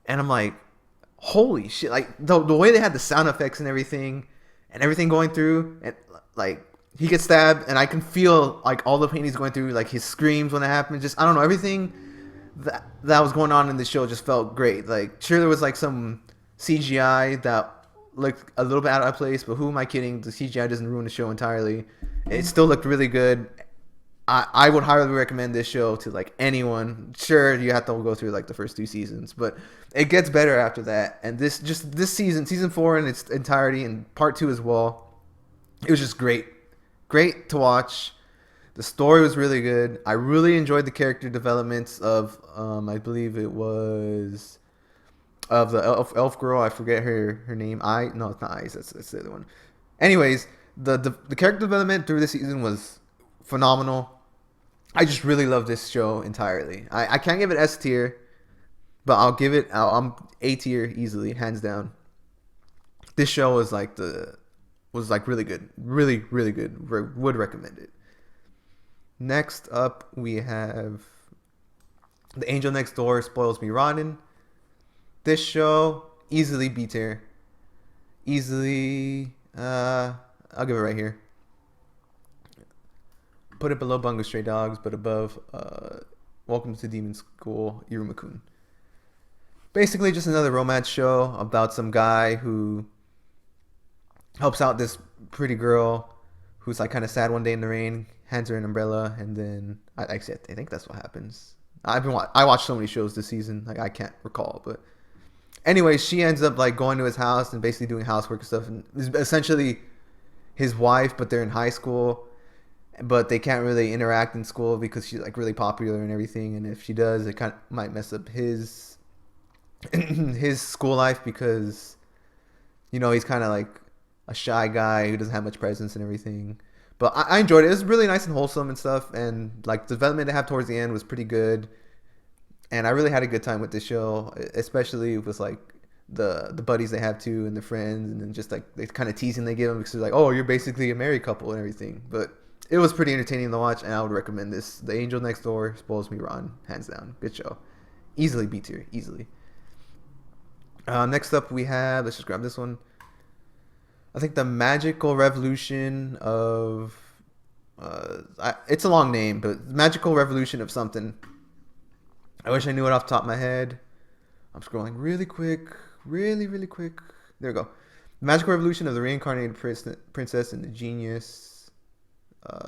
and I'm like, holy shit! Like the way they had the sound effects and everything going through, and like he gets stabbed, and I can feel like all the pain he's going through, like his screams when it happened. Just I don't know, everything that was going on in the show just felt great. Like sure there was like some CGI that looked a little bit out of place, but who am I kidding? The CGI doesn't ruin the show entirely. It still looked really good. I would highly recommend this show to like anyone. Sure, you have to go through like the first 2 seasons, but it gets better after that. And this season 4 in its entirety, and part 2 as well, it was just great to watch. The story was really good. I really enjoyed the character developments of I believe it was of the elf girl. I forget her name. No, it's not Ice. That's the other one. Anyways, the character development through the season was phenomenal. I just really love this show entirely. I can't give it S tier, but I'll give it. I'm A tier easily, hands down. This show was like really good, really good. Would recommend it. Next up, we have The Angel Next Door Spoils Me Rotten. This show easily B tier. Easily, I'll give it right here. Put it below Bungo Stray Dogs, but above Welcome to Demon School, Iruma-kun. Basically just another romance show about some guy who helps out this pretty girl who's like kind of sad one day in the rain, hands her an umbrella, and then I think that's what happens. I watched so many shows this season, like I can't recall, but anyway, she ends up like going to his house and basically doing housework and stuff, and is essentially his wife, but they're in high school. But they can't really interact in school because she's like really popular and everything. And if she does, it kind of might mess up his school life because, you know, he's kind of like a shy guy who doesn't have much presence and everything. But I enjoyed it. It was really nice and wholesome and stuff. And like the development they have towards the end was pretty good. And I really had a good time with this show, especially with like the buddies they have too and the friends. And then just like the kind of teasing they give them because they're like, oh, you're basically a married couple and everything. But it was pretty entertaining to watch, and I would recommend this. The Angel Next Door Spoils Me Rotten, hands down. Good show. Easily B tier, easily. Next up we have, let's just grab this one. I think the Magical Revolution of, it's a long name, but Magical Revolution of something. I wish I knew it off the top of my head. I'm scrolling really quick. Really quick. There we go. Magical Revolution of the Reincarnated Princess and the Genius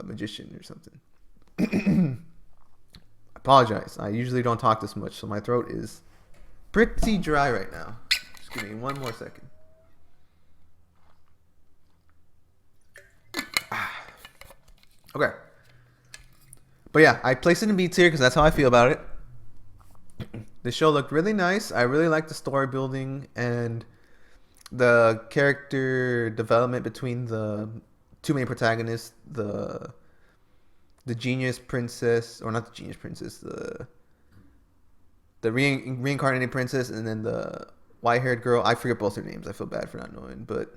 Magician or something. I apologize. I usually don't talk this much, so my throat is pretty dry right now. Just give me one more second. Okay. But yeah, I placed it in B tier because that's how I feel about it. The show looked really nice. I really liked the story building and the character development between the two main protagonists, the genius princess, or not the genius princess, the reincarnated princess, and then the white-haired girl. I forget both their names. I feel bad for not knowing, but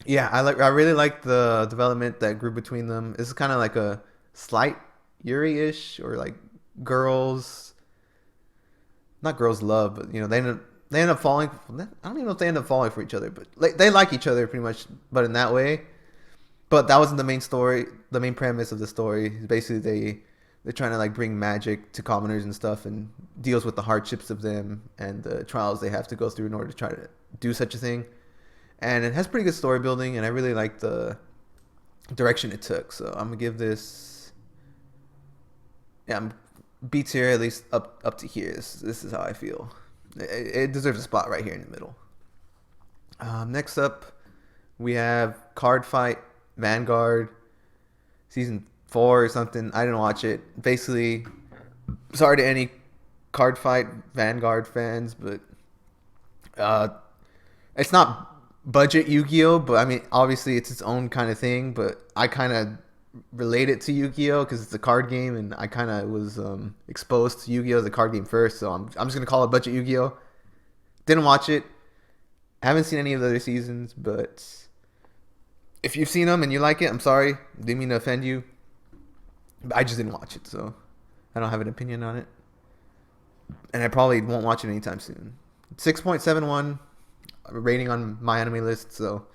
yeah, I really like the development that grew between them. This is kind of like a slight Yuri-ish, or like girls, not girls love, but they end up falling. I don't even know if they end up falling for each other, but like they like each other pretty much, but in that way. But that wasn't the main story. The main premise of the story is basically they're trying to like bring magic to commoners and stuff, and deals with the hardships of them and the trials they have to go through in order to try to do such a thing. And it has pretty good story building, and I really like the direction it took. So I'm gonna give this, I'm B tier, at least up to here. This is how I feel. It deserves a spot right here in the middle. Next up, we have Cardfight Vanguard season 4 or something. I didn't watch it. Basically, sorry to any Cardfight Vanguard fans, but it's not budget Yu-Gi-Oh, but I mean, obviously it's its own kind of thing, but I kind of relate it to Yu-Gi-Oh because it's a card game, and I kind of was exposed to Yu-Gi-Oh as a card game first, so I'm just gonna call it budget Yu-Gi-Oh. Didn't watch it. Haven't seen any of the other seasons, but if you've seen them and you like it, I'm sorry. Didn't mean to offend you. But I just didn't watch it, so I don't have an opinion on it, and I probably won't watch it anytime soon. 6.71 rating on my anime list, so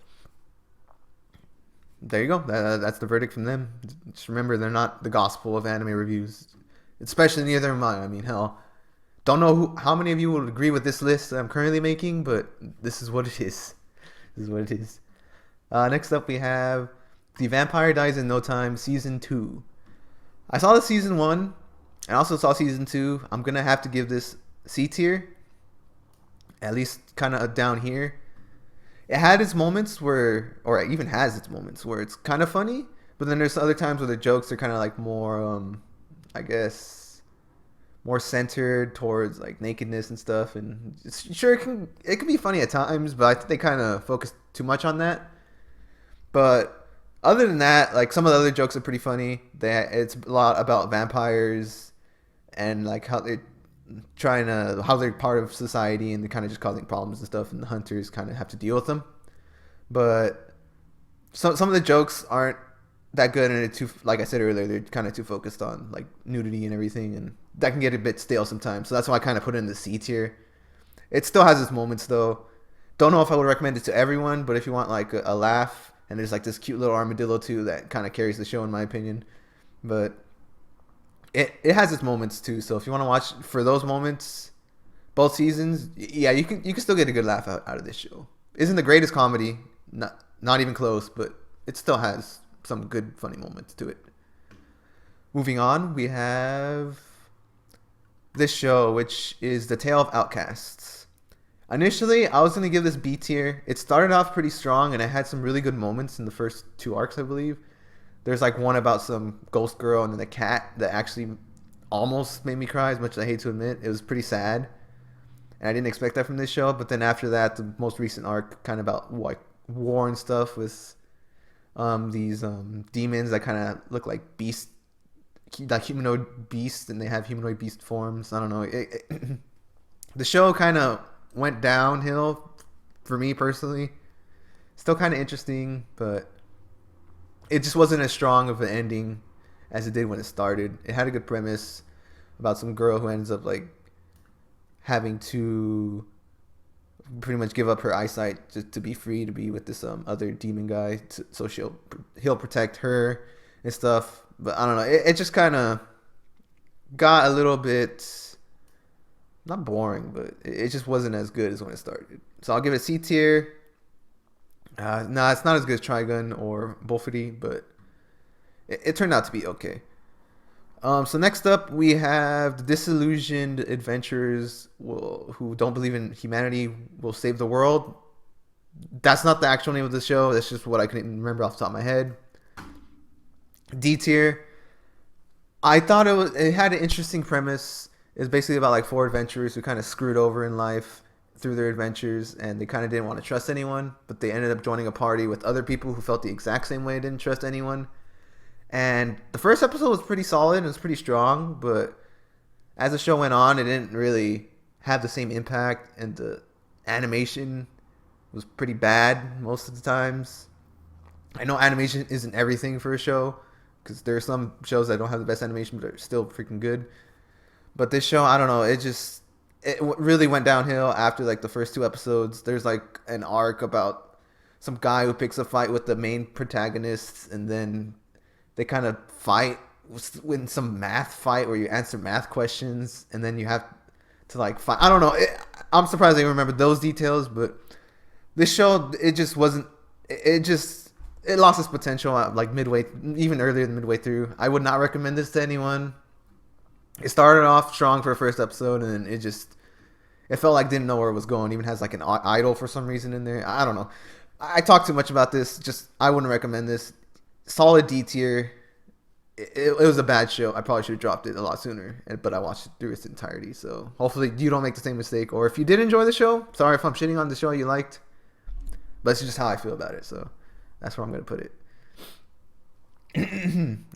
there you go. That's the verdict from them. Just remember, they're not the gospel of anime reviews, especially neither am I. I mean, hell, don't know how many of you would agree with this list that I'm currently making, but this is what it is. This is what it is. Next up, we have The Vampire Dies in No Time Season 2. I saw the Season 1, and also saw Season 2. I'm going to have to give this C tier, at least kind of down here. It had its moments where, or it even has its moments where it's kind of funny, but then there's other times where the jokes are kind of like more, I guess, more centered towards like nakedness and stuff. And sure, it can be funny at times, but I think they kind of focus too much on that. But other than that, like some of the other jokes are pretty funny. It's a lot about vampires and like how they're part of society, and they're kind of just causing problems and stuff, and the hunters kind of have to deal with them. But some of the jokes aren't that good, and like I said earlier, they're kind of too focused on like nudity and everything, and that can get a bit stale sometimes. So that's why I kind of put it in the C tier. It still has its moments though. Don't know if I would recommend it to everyone, but if you want like a laugh, and there's like this cute little armadillo too that kind of carries the show in my opinion. But it has its moments too, so if you want to watch for those moments, both seasons, yeah, you can still get a good laugh out of this show. Isn't the greatest comedy, not even close, but it still has some good funny moments to it. Moving on, we have this show, which is the Tale of Outcasts. Initially, I was going to give this B tier. It started off pretty strong, and it had some really good moments in the first 2 arcs, I believe. There's like one about some ghost girl and then a cat that actually almost made me cry, as much as I hate to admit. It was pretty sad, and I didn't expect that from this show. But then after that, the most recent arc, kind of about like war and stuff with these demons that kind of look like beasts, like humanoid beasts, and they have humanoid beast forms. I don't know. The show kind of went downhill for me personally. Still kind of interesting, but it just wasn't as strong of an ending as it did when it started. It had a good premise about some girl who ends up like having to pretty much give up her eyesight just to be free to be with this other demon guy, so he'll protect her and stuff. But I don't know. It just kind of got a little bit not boring, but it just wasn't as good as when it started. So I'll give it C tier. No, it's not as good as Trigun or BOFURI, but it turned out to be okay. So next up, we have the disillusioned adventurers who don't believe in humanity will save the world. That's not the actual name of the show. That's just what I couldn't remember off the top of my head. D tier. I thought it had an interesting premise. It's basically about like four adventurers who kind of screwed over in life through their adventures, and they kind of didn't want to trust anyone, but they ended up joining a party with other people who felt the exact same way, didn't trust anyone. And the first episode was pretty solid, it was pretty strong, but as the show went on, it didn't really have the same impact, and the animation was pretty bad most of the times. I know animation isn't everything for a show, because there are some shows that don't have the best animation, but are still freaking good. But this show, I don't know, it really went downhill after like the first two episodes. There's like an arc about some guy who picks a fight with the main protagonists, and then they kind of fight in some math fight where you answer math questions, and then you have to like fight. I don't know. I'm surprised I remember those details, but this show, it just wasn't. It lost its potential at like midway, even earlier than midway through. I would not recommend this to anyone. It started off strong for a first episode, and it felt like didn't know where it was going. It even has like an idol for some reason in there. I don't know. I talked too much about this. I wouldn't recommend this. Solid D tier. It was a bad show. I probably should have dropped it a lot sooner, but I watched it through its entirety. So hopefully you don't make the same mistake. Or if you did enjoy the show, sorry if I'm shitting on the show you liked, but it's just how I feel about it. So that's where I'm going to put it.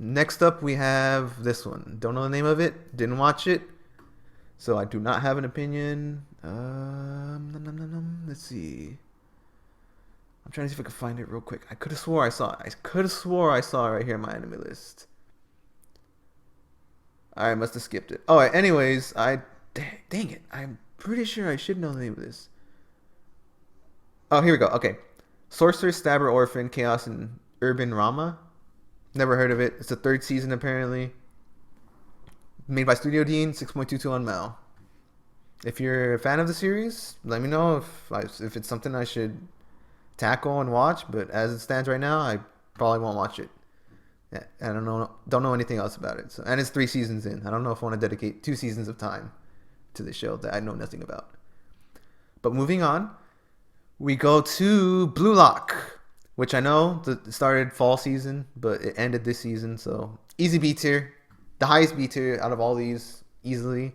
Next up, we have this one. Don't know the name of it. Didn't watch it. So I do not have an opinion. Let's see. I'm trying to see if I can find it real quick. I could have swore I saw it. I could have swore I saw it right here in my anime list. I must have skipped it. Oh, anyways, dang it. I'm pretty sure I should know the name of this. Oh, here we go. Okay. Sorcerer, Stabber, Orphan, Chaos, and Urban Rama. Never heard of it. It's the third season, apparently. Made by Studio Dean, 6.22 on Mal. If you're a fan of the series, let me know if it's something I should tackle and watch. But as it stands right now, I probably won't watch it. I don't know anything else about it. So, and it's 3 seasons in. I don't know if I want to dedicate 2 seasons of time to the show that I know nothing about. But moving on, we go to Blue Lock, which I know started fall season, but it ended this season. So easy B tier, the highest B tier out of all these, easily.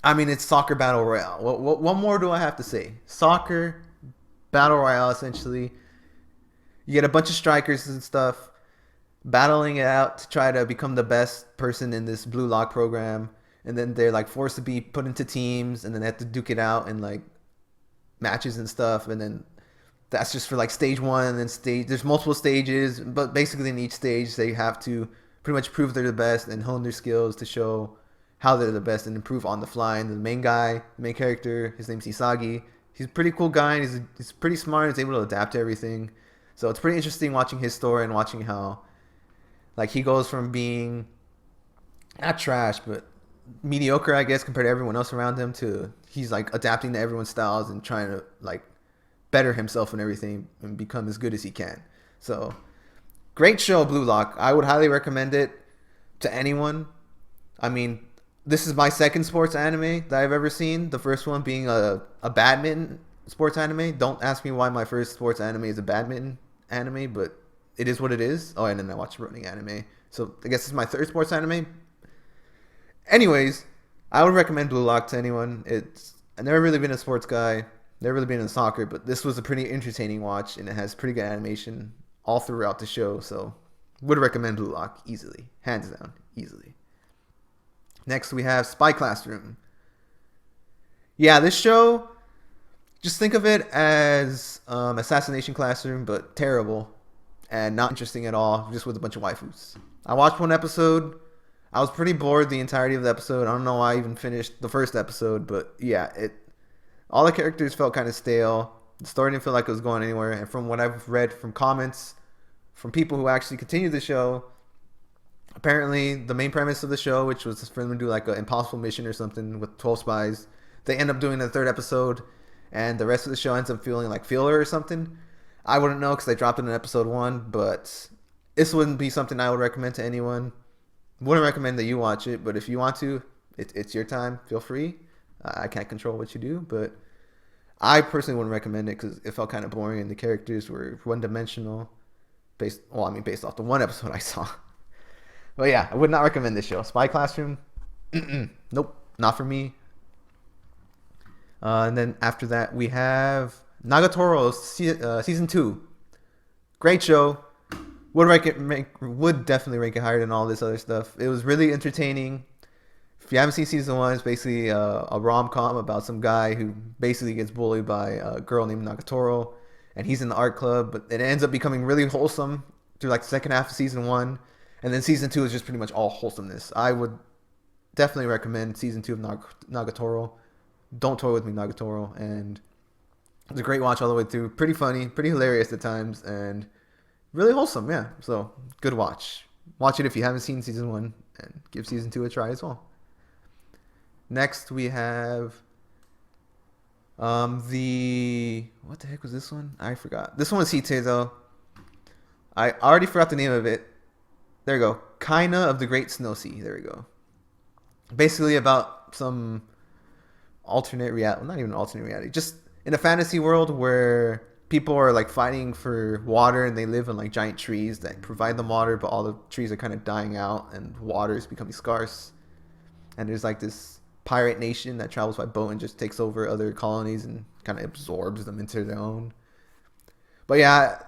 I mean, it's soccer battle royale. What more do I have to say? Soccer battle royale, essentially. You get a bunch of strikers and stuff battling it out to try to become the best person in this Blue Lock program, and then they're like forced to be put into teams, and then they have to duke it out in like matches and stuff, and then that's just for like stage 1, and then there's multiple stages, but basically in each stage they have to pretty much prove they're the best and hone their skills to show how they're the best and improve on the fly. And the main character, his name's Isagi. He's a pretty cool guy, and he's pretty smart, and he's able to adapt to everything. So it's pretty interesting watching his story and watching how like he goes from being not trash, but mediocre, I guess, compared to everyone else around him, to he's like adapting to everyone's styles and trying to like better himself and everything and become as good as he can. So great show, Blue Lock. I would highly recommend it to anyone. I mean, this is my second sports anime that I've ever seen. The first one being a badminton sports anime. Don't ask me why my first sports anime is a badminton anime, but it is what it is. Oh, and then I watched running anime. So I guess it's my third sports anime. Anyways, I would recommend Blue Lock to anyone. I've never really been a sports guy, never really been in soccer, but this was a pretty entertaining watch, and it has pretty good animation all throughout the show. So would recommend Blue Lock easily, hands down, easily. Next, we have Spy Classroom. Yeah, this show, just think of it as Assassination Classroom, but terrible and not interesting at all, just with a bunch of waifus. I watched one episode. I was pretty bored the entirety of the episode. I don't know why I even finished the first episode, but yeah, all the characters felt kind of stale. The story didn't feel like it was going anywhere. And from what I've read from comments from people who actually continued the show, apparently the main premise of the show, which was for them to do like an impossible mission or something with 12 spies, they end up doing the 3rd episode, and the rest of the show ends up feeling like filler or something. I wouldn't know because they dropped it in episode 1, but this wouldn't be something I would recommend to anyone. Wouldn't recommend that you watch it, but if you want to, it's your time. Feel free. I can't control what you do, but I personally wouldn't recommend it because it felt kind of boring and the characters were one-dimensional. based off the one episode I saw. But yeah, I would not recommend this show. Spy Classroom, nope, not for me. And then after that, we have Nagatoro season 2. Great show. Would definitely rank it higher than all this other stuff. It was really entertaining. If you haven't seen season 1, it's basically a rom-com about some guy who basically gets bullied by a girl named Nagatoro, and he's in the art club, but it ends up becoming really wholesome through like the second half of season 1, and then season 2 is just pretty much all wholesomeness. I would definitely recommend season 2 of Nagatoro. Don't toy with me, Nagatoro, and it's a great watch all the way through. Pretty funny, pretty hilarious at times, and really wholesome, yeah. So, good watch. Watch it if you haven't seen season 1, and give season 2 a try as well. Next, we have what the heck was this one? I forgot. This one was Hite, though. I already forgot the name of it. There you go. Kaina of the Great Snow Sea. There we go. Basically about some alternate reality. Well, not even alternate reality. Just in a fantasy world where people are like fighting for water, and they live in like giant trees that provide them water, but all the trees are kind of dying out and water is becoming scarce. And there's like this pirate nation that travels by boat and just takes over other colonies and kind of absorbs them into their own. But yeah,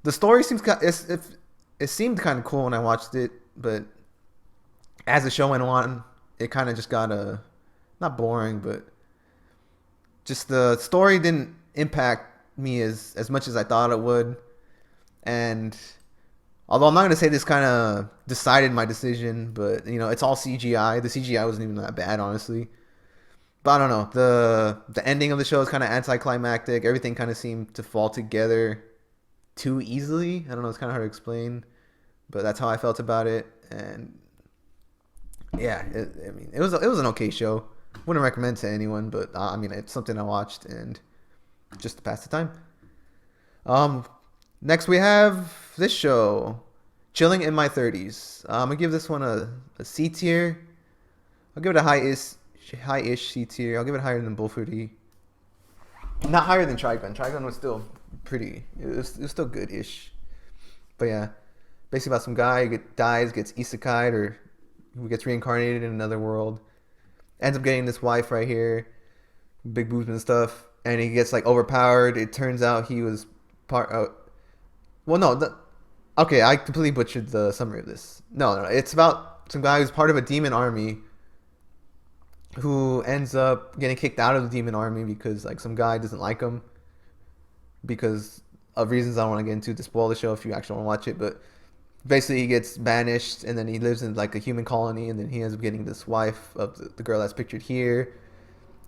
the story seemed it seemed kind of cool when I watched it, but as the show went on, it kind of just got not boring, but just the story didn't impact me as much as I thought it would. And although I'm not going to say this kind of decided my decision, but, you know, it's all CGI. The CGI wasn't even that bad, honestly. But I don't know. The ending of the show is kind of anticlimactic. Everything kind of seemed to fall together too easily. I don't know. It's kind of hard to explain. But that's how I felt about it. And, yeah, it was an okay show. Wouldn't recommend to anyone, but, I mean, it's something I watched and just to pass the time. Next, we have this show, Chilling in My 30s. I'm going to give this one a C tier. I'll give it a high-ish C tier. I'll give it higher than BOFURI. Not higher than Trigun. Trigun was still pretty. It was still good-ish. But yeah, basically about some guy who dies, gets isekai'd, or who gets reincarnated in another world. Ends up getting this wife right here. Big boobs and stuff. And he gets like overpowered. It turns out he was okay, I completely butchered the summary of this. No, it's about some guy who's part of a demon army who ends up getting kicked out of the demon army because like some guy doesn't like him because of reasons I don't want to get into to spoil the show if you actually want to watch it. But basically he gets banished, and then he lives in like a human colony, and then he ends up getting this wife of the girl that's pictured here,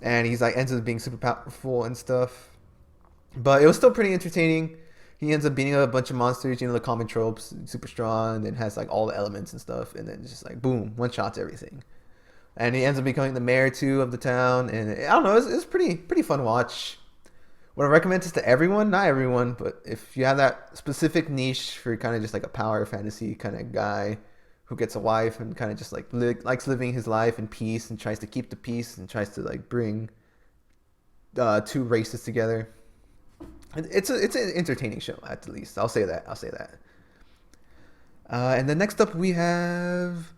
and he's like ends up being super powerful and stuff. But it was still pretty entertaining. He ends up beating up a bunch of monsters, you know, the common tropes, super strong, and then has like all the elements and stuff, and then it's just like boom, one shot to everything. And he ends up becoming the mayor too of the town, and I don't know, it's pretty fun watch. Would I recommend this to everyone? Not everyone, but if you have that specific niche for kind of just like a power fantasy kind of guy who gets a wife and kind of just like likes living his life in peace and tries to keep the peace and tries to like bring two races together. It's an entertaining show, at least. I'll say that. And then next up we have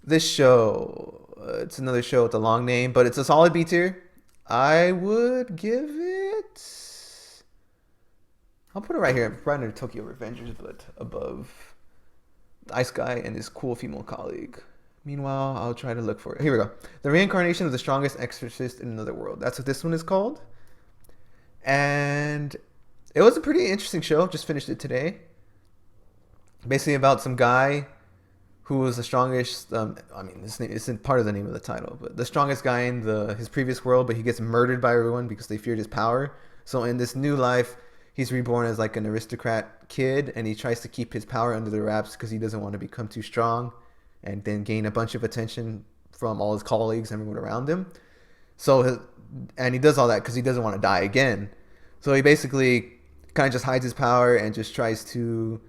this show. It's another show with a long name, but it's a solid B tier. I would give it... I'll put it right here, right under Tokyo Revengers, but above the Ice Guy and his cool female colleague. Meanwhile, I'll try to look for it. Here we go. The Reincarnation of the Strongest Exorcist in Another World. That's what this one is called. And it was a pretty interesting show. Just finished it today. Basically about some guy who was the strongest. This isn't part of the name of the title, but the strongest guy in his previous world. But he gets murdered by everyone because they feared his power. So in this new life, he's reborn as like an aristocrat kid, and he tries to keep his power under the wraps because he doesn't want to become too strong, and then gain a bunch of attention from all his colleagues and everyone around him. And he does all that because he doesn't want to die again. So he basically kind of just hides his power and just tries to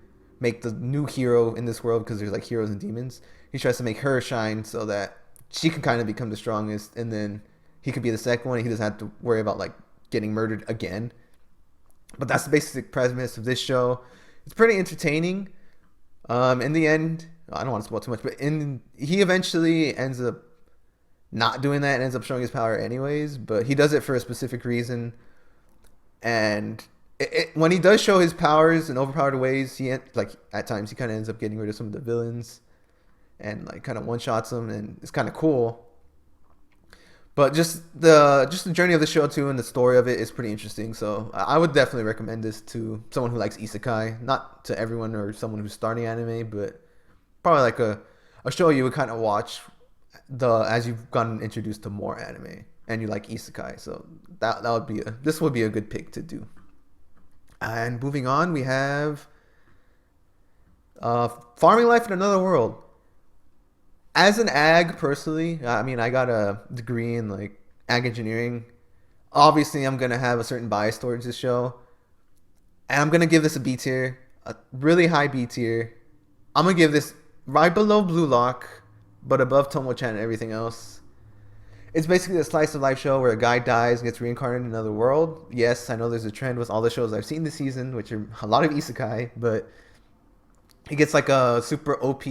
make the new hero in this world, because there's like heroes and demons. He tries to make her shine so that she can kind of become the strongest, and then he could be the second one, and he doesn't have to worry about like getting murdered again. But that's the basic premise of this show. It's pretty entertaining. In the end, I don't want to spoil too much, but he eventually ends up not doing that and ends up showing his power anyways. But he does it for a specific reason, and when he does show his powers in overpowered ways, like at times he kind of ends up getting rid of some of the villains and like kind of one shots them, and it's kind of cool. But just the journey of the show too, and the story of it is pretty interesting. So I would definitely recommend this to someone who likes isekai. Not to everyone or someone who's starting anime, but probably like a show you would kind of watch as you've gotten introduced to more anime and you like isekai. So this would be a good pick to do. And moving on, we have Farming Life in Another World. As an ag, personally, I mean, I got a degree in like ag engineering. Obviously, I'm gonna have a certain bias towards this show, and I'm gonna give this a B tier, a really high B tier. I'm gonna give this right below Blue Lock, but above Tomo-chan and everything else. It's basically a slice of life show where a guy dies and gets reincarnated in another world. Yes, I know there's a trend with all the shows I've seen this season, which are a lot of isekai, but he gets like a super OP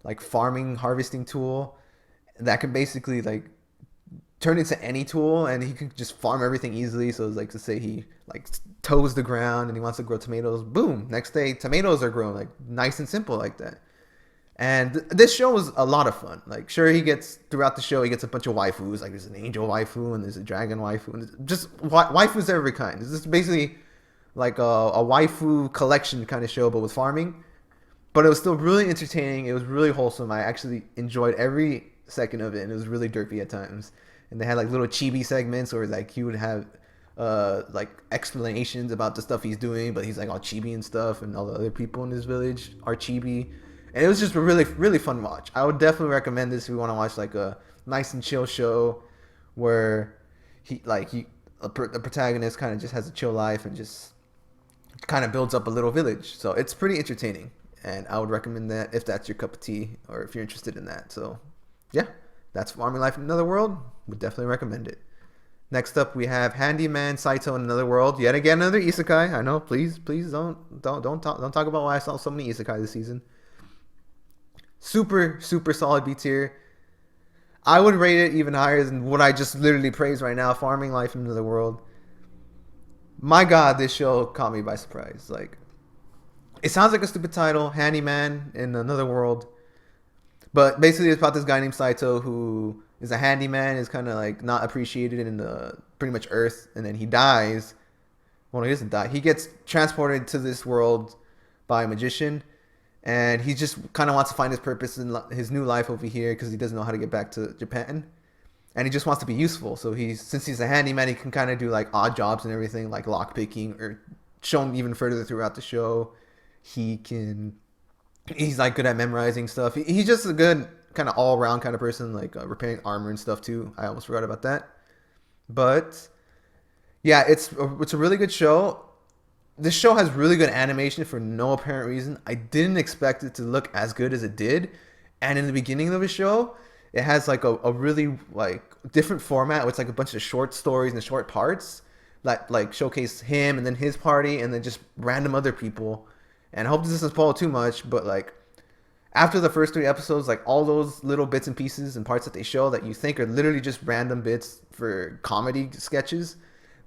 like farming harvesting tool that can basically like turn into any tool, and he can just farm everything easily. So it's like to say he like toes the ground and he wants to grow tomatoes. Boom! Next day, tomatoes are grown, like nice and simple like that. And this show was a lot of fun. Like, sure, throughout the show, he gets a bunch of waifus. Like, there's an angel waifu and there's a dragon waifu, and just waifus of every kind. This is basically like a waifu collection kind of show, but with farming. But it was still really entertaining. It was really wholesome. I actually enjoyed every second of it, and it was really derpy at times. And they had like little chibi segments where like he would have like explanations about the stuff he's doing, but he's like all chibi and stuff, and all the other people in his village are chibi. And it was just a really, really fun watch. I would definitely recommend this if you want to watch like a nice and chill show where the protagonist kind of just has a chill life and just kind of builds up a little village. So it's pretty entertaining. And I would recommend that if that's your cup of tea or if you're interested in that. So, yeah, that's Farming Life in Another World. Would definitely recommend it. Next up, we have Handyman Saito in Another World. Yet again, another isekai. I know. Please don't talk about why I saw so many isekai this season. Super, super solid B tier. I would rate it even higher than what I just literally praised right now. Farming Life in Another World. My God, this show caught me by surprise. Like, it sounds like a stupid title, Handyman in Another World. But basically it's about this guy named Saito who is a handyman, is kind of like not appreciated in the pretty much Earth, and then he dies. Well, he doesn't die. He gets transported to this world by a magician, and he just kind of wants to find his purpose in his new life over here because he doesn't know how to get back to Japan. And he just wants to be useful. So since he's a handyman, he can kind of do like odd jobs and everything, like lockpicking, or shown even further throughout the show. He's like good at memorizing stuff. He's just a good kind of all around kind of person, like repairing armor and stuff too. I almost forgot about that. But yeah, it's a really good show. This show has really good animation for no apparent reason. I didn't expect it to look as good as it did. And in the beginning of the show, it has like a really like different format with like a bunch of short stories and short parts that like showcase him and then his party and then just random other people. And I hope this doesn't spoil too much, but like after the first 3 episodes, like all those little bits and pieces and parts that they show that you think are literally just random bits for comedy sketches,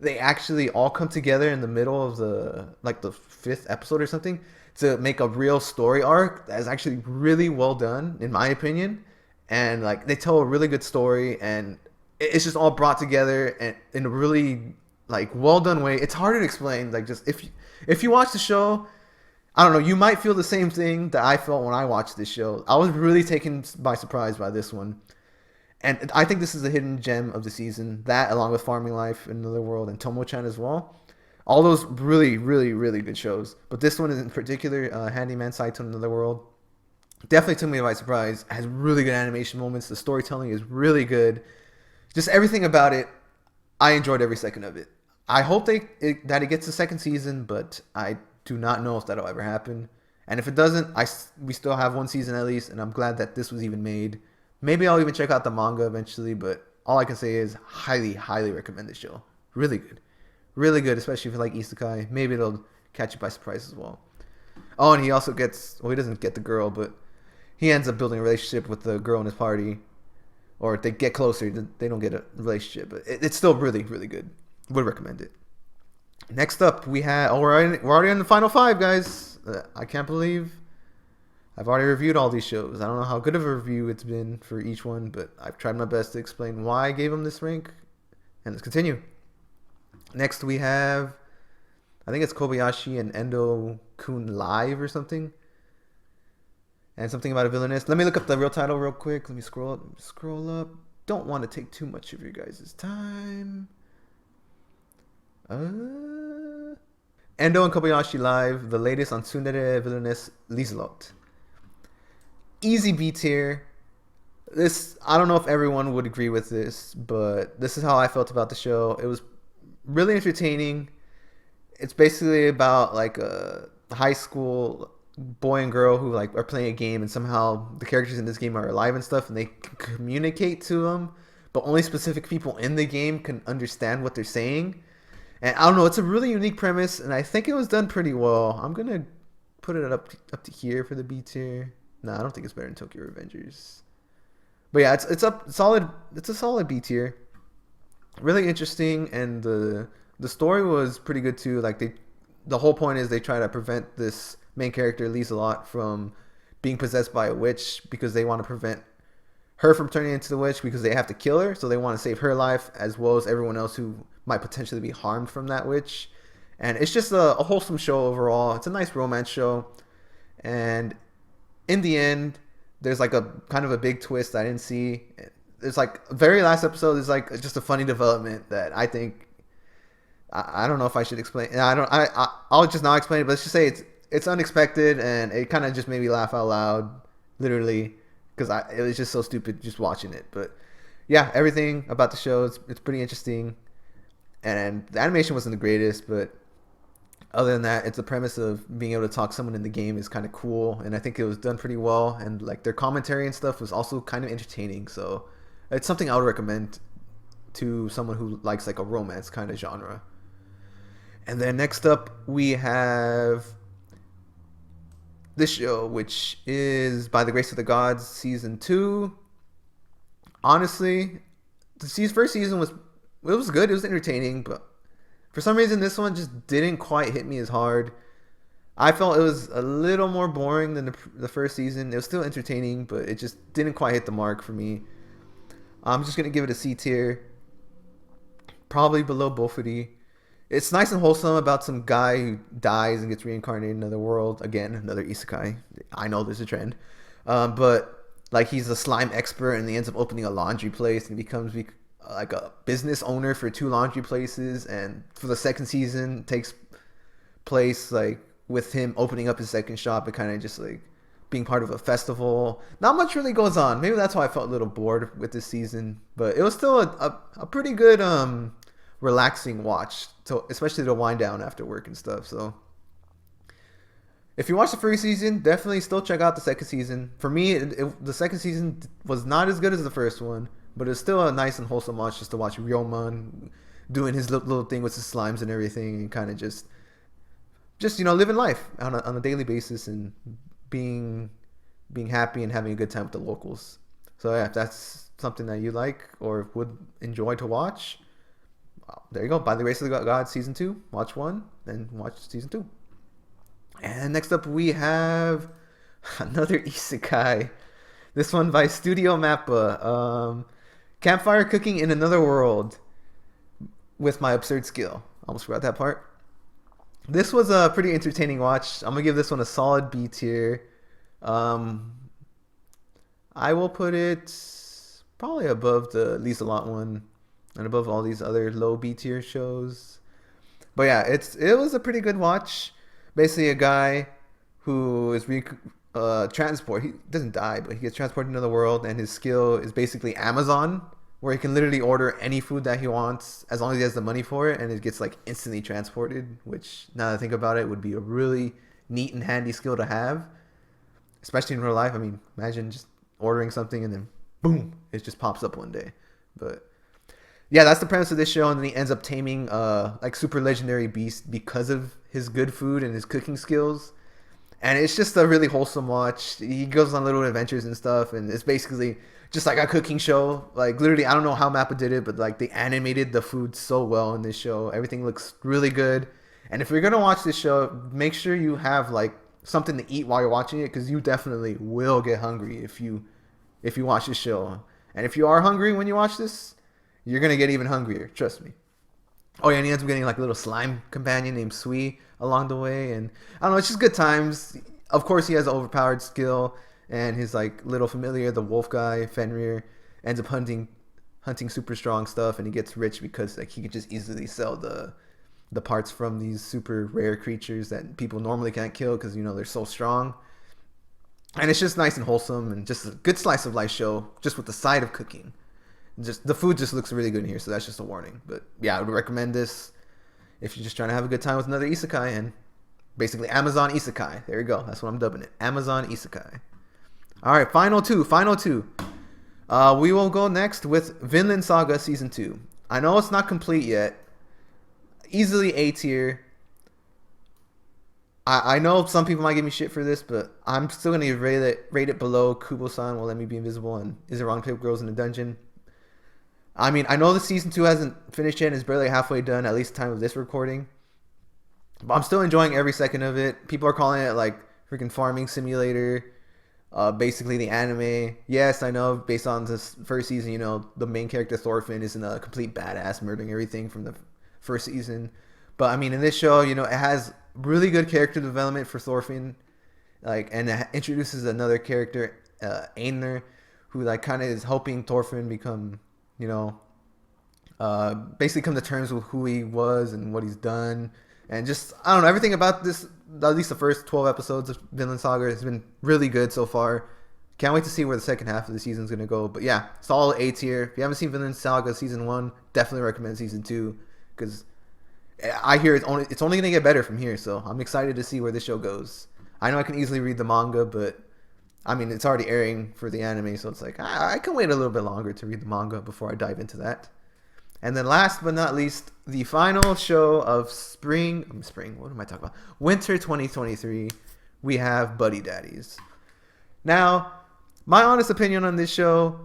they actually all come together in the middle of the 5th episode or something to make a real story arc that is actually really well done, in my opinion. And like they tell a really good story, and it's just all brought together and in a really like well done way. It's hard to explain. Like just if you watch the show, I don't know, you might feel the same thing that I felt when I watched this show. I was really taken by surprise by this one. And I think this is a hidden gem of the season. That, along with Farming Life in Another World and Tomo-chan as well. All those really, really, really good shows. But this one in particular, Handyman Saito in Another World, definitely took me by surprise. It has really good animation moments. The storytelling is really good. Just everything about it, I enjoyed every second of it. I hope that it gets a second season, but I do not know if that'll ever happen. And if it doesn't, we still have 1 season at least, and I'm glad that this was even made. Maybe I'll even check out the manga eventually, but all I can say is highly, highly recommend this show. Really good. Really good, especially if you like isekai. Maybe it'll catch you by surprise as well. Oh, and he also gets, well, he doesn't get the girl, but he ends up building a relationship with the girl in his party, or they get closer. They don't get a relationship, but it's still really, really good. Would recommend it. Next up, we have, oh, we're already in the final 5, guys. I can't believe I've already reviewed all these shows. I don't know how good of a review it's been for each one, but I've tried my best to explain why I gave them this rank. And let's continue. Next, we have, I think it's Kobayashi and Endo-kun Live or something. And something about a villainess. Let me look up the real title real quick. Let me scroll up. Don't want to take too much of your guys' time. Endo and Kobayashi Live, the latest on Tsundere villainess Lizelot. Easy B tier. This, I don't know if everyone would agree with this, but this is how I felt about the show. It was really entertaining. It's basically about like a high school boy and girl who like are playing a game, and somehow the characters in this game are alive and stuff, and they can communicate to them, but only specific people in the game can understand what they're saying. And I don't know, it's a really unique premise, and I think it was done pretty well. I'm gonna put it up to here for the B tier. Nah, I don't think it's better than Tokyo Revengers. But yeah, it's solid. It's a solid B tier. Really interesting, and the story was pretty good too. Like the whole point is they try to prevent this main character Lizelot from being possessed by a witch, because they want to prevent her from turning into the witch, because they have to kill her. So they want to save her life as well as everyone else who might potentially be harmed from that witch. And it's just a wholesome show overall. It's a nice romance show, and in the end, there's like a kind of a big twist I didn't see. There's like very last episode is like just a funny development that I think I don't know if I should explain. I'll just not explain it, but let's just say it's unexpected, and it kind of just made me laugh out loud, literally, because it was just so stupid just watching it. But yeah, everything about the show it's pretty interesting, and the animation wasn't the greatest, but other than that, it's the premise of being able to talk someone in the game is kind of cool, and I think it was done pretty well, and like their commentary and stuff was also kind of entertaining. So it's something I would recommend to someone who likes like a romance kind of genre. And then next up we have this show, which is By the Grace of the Gods season 2. Honestly, the first season was good. It was entertaining, but for some reason this one just didn't quite hit me as hard. I felt it was a little more boring than the first season. It was still entertaining, but it just didn't quite hit the mark for me. I'm just gonna give it a C tier, probably below BOFURI. It's nice and wholesome about some guy who dies and gets reincarnated in another world. Again, another isekai. I know there's a trend. But like he's a slime expert, and he ends up opening a laundry place, and he becomes like a business owner for 2 laundry places. And for the second season takes place like with him opening up his second shop and kind of just like being part of a festival. Not much really goes on. Maybe that's why I felt a little bored with this season, but it was still a pretty good relaxing watch, especially to wind down after work and stuff. So if you watch the first season, definitely still check out the second season. For me, the second season was not as good as the first one, but it's still a nice and wholesome watch just to watch Ryomon doing his little thing with his slimes and everything, and kind of just living life on a daily basis, and being happy and having a good time with the locals. So yeah, if that's something that you like or would enjoy to watch, there you go. By the Grace of the God season 2, watch 1, then watch season 2. And next up we have another isekai. This one by Studio Mappa. Campfire cooking in another world with my absurd skill. Almost forgot that part. This was a pretty entertaining watch. I'm gonna give this one a solid B tier. I will put it probably above the Lizelot one and above all these other low B tier shows. But yeah, it was a pretty good watch. Basically, a guy who is transport. He doesn't die, but he gets transported into the world, and his skill is basically Amazon, where he can literally order any food that he wants as long as he has the money for it, and it gets like instantly transported. Which, now that I think about it, would be a really neat and handy skill to have, especially in real life. I mean, imagine just ordering something and then boom, it just pops up one day. But yeah, that's the premise of this show, and then he ends up taming like super legendary beast because of his good food and his cooking skills. and it's just a really wholesome watch. He goes on little adventures and stuff, and it's basically just like a cooking show. Like literally, I don't know how Mappa did it, but like they animated the food so well in this show. Everything looks really good. And if you're gonna watch this show, make sure you have like something to eat while you're watching it, because you definitely will get hungry if you watch this show. And if you are hungry when you watch this, you're gonna get even hungrier. Trust me. Oh yeah, and he ends up getting like a little slime companion named Sui along the way, and I don't know, it's just good times. Of course, he has an overpowered skill, and his like little familiar, the wolf guy Fenrir, ends up hunting super strong stuff, and he gets rich because like he can just easily sell the parts from these super rare creatures that people normally can't kill because they're so strong. And it's just nice and wholesome, and just a good slice of life show, just with the side of cooking. Just the food just looks really good in here, so that's just a warning. But yeah, I would recommend this if you're just trying to have a good time with another isekai, and basically Amazon isekai. There you go. That's what I'm dubbing it. Amazon isekai. All right, final two. We will go next with Vinland Saga Season 2. I know it's not complete yet. Easily A tier. I know some people might give me shit for this, but I'm still going to rate it below Kubo-san Will Let Me Be Invisible and Is It Wrong to Pick Girls in the Dungeon. I mean, I know the Season 2 hasn't finished yet and is barely halfway done, at least the time of this recording. But I'm still enjoying every second of it. People are calling it like freaking farming simulator. Basically the anime. Yes, I know based on this first season, the main character Thorfinn isn't a complete badass murdering everything from the first season. But I mean, in this show, it has really good character development for Thorfinn. And it introduces another character, Einar, who like kind of is helping Thorfinn become, basically come to terms with who he was and what he's done. And just, I don't know, everything about this, at least the first 12 episodes of Vinland Saga, has been really good so far. Can't wait to see where the second half of the season is going to go. But yeah, solid A tier. If you haven't seen Vinland Saga Season 1, definitely recommend Season 2. Because I hear it's only going to get better from here. So I'm excited to see where this show goes. I know I can easily read the manga, but I mean, it's already airing for the anime. So it's like, I can wait a little bit longer to read the manga before I dive into that. And then last but not least, the final show of spring, what am I talking about? Winter 2023, we have Buddy Daddies. Now, my honest opinion on this show,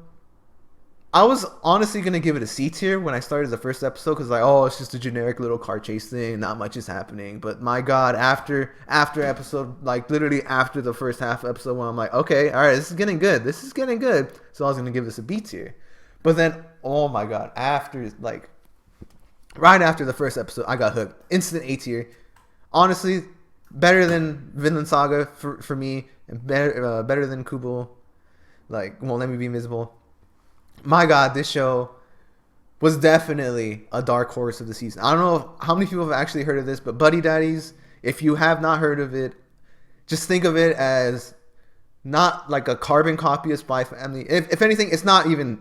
I was honestly going to give it a C tier when I started the first episode, because it's just a generic little car chase thing, not much is happening. But my God, after episode, like literally after the first half episode, when I'm like, okay, all right, this is getting good. So I was going to give this a B tier. But then, oh my God, right after the first episode, I got hooked. Instant A tier. Honestly, better than Vinland Saga for me, and better than Kubo. Won't Let Me Be Invisible. My God, this show was definitely a dark horse of the season. I don't know how many people have actually heard of this, but Buddy Daddies, if you have not heard of it, just think of it as not like a carbon copy of Spy Family. If anything, it's nothing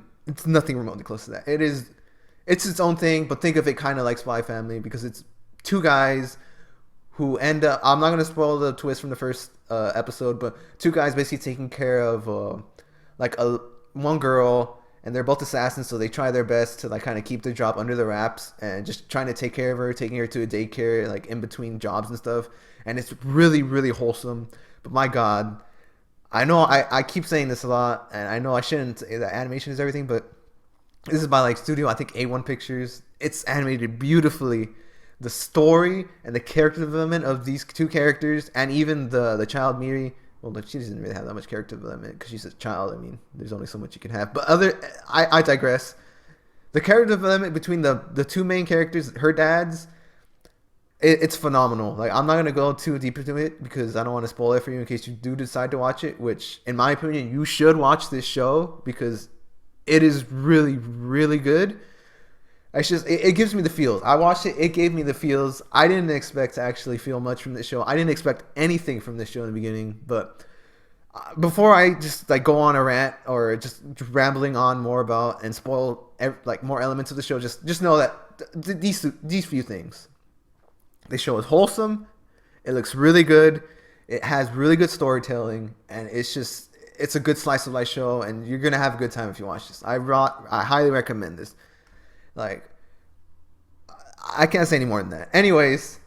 remotely close to that. It's its own thing, but think of it kind of like Spy Family, because it's two guys who end up, I'm not going to spoil the twist from the first episode, but two guys basically taking care of one girl, and they're both assassins, so they try their best to kind of keep their job under the wraps and just trying to take care of her, taking her to a daycare in between jobs and stuff. And it's really, really wholesome. But my God, I know I keep saying this a lot, and I know I shouldn't say that animation is everything, but this is by studio, I think A1 Pictures. It's animated beautifully. The story and the character development of these two characters, and even the child Miri. Well, she doesn't really have that much character development because she's a child. I mean, there's only so much you can have. But I digress. The character development between the two main characters, her dads, it's phenomenal. I'm not going to go too deep into it because I don't want to spoil it for you in case you do decide to watch it, which, in my opinion, you should watch this show because it is really, really good. It's just, it gives me the feels. I watched it. It gave me the feels. I didn't expect to actually feel much from this show. I didn't expect anything from this show in the beginning. But before I just go on a rant or just rambling on more about and spoil more elements of the show, just know that these few things. This show is wholesome. It looks really good. It has really good storytelling, and it's a good slice of life show, and you're gonna have a good time if you watch this. I highly recommend this. I can't say any more than that. Anyways,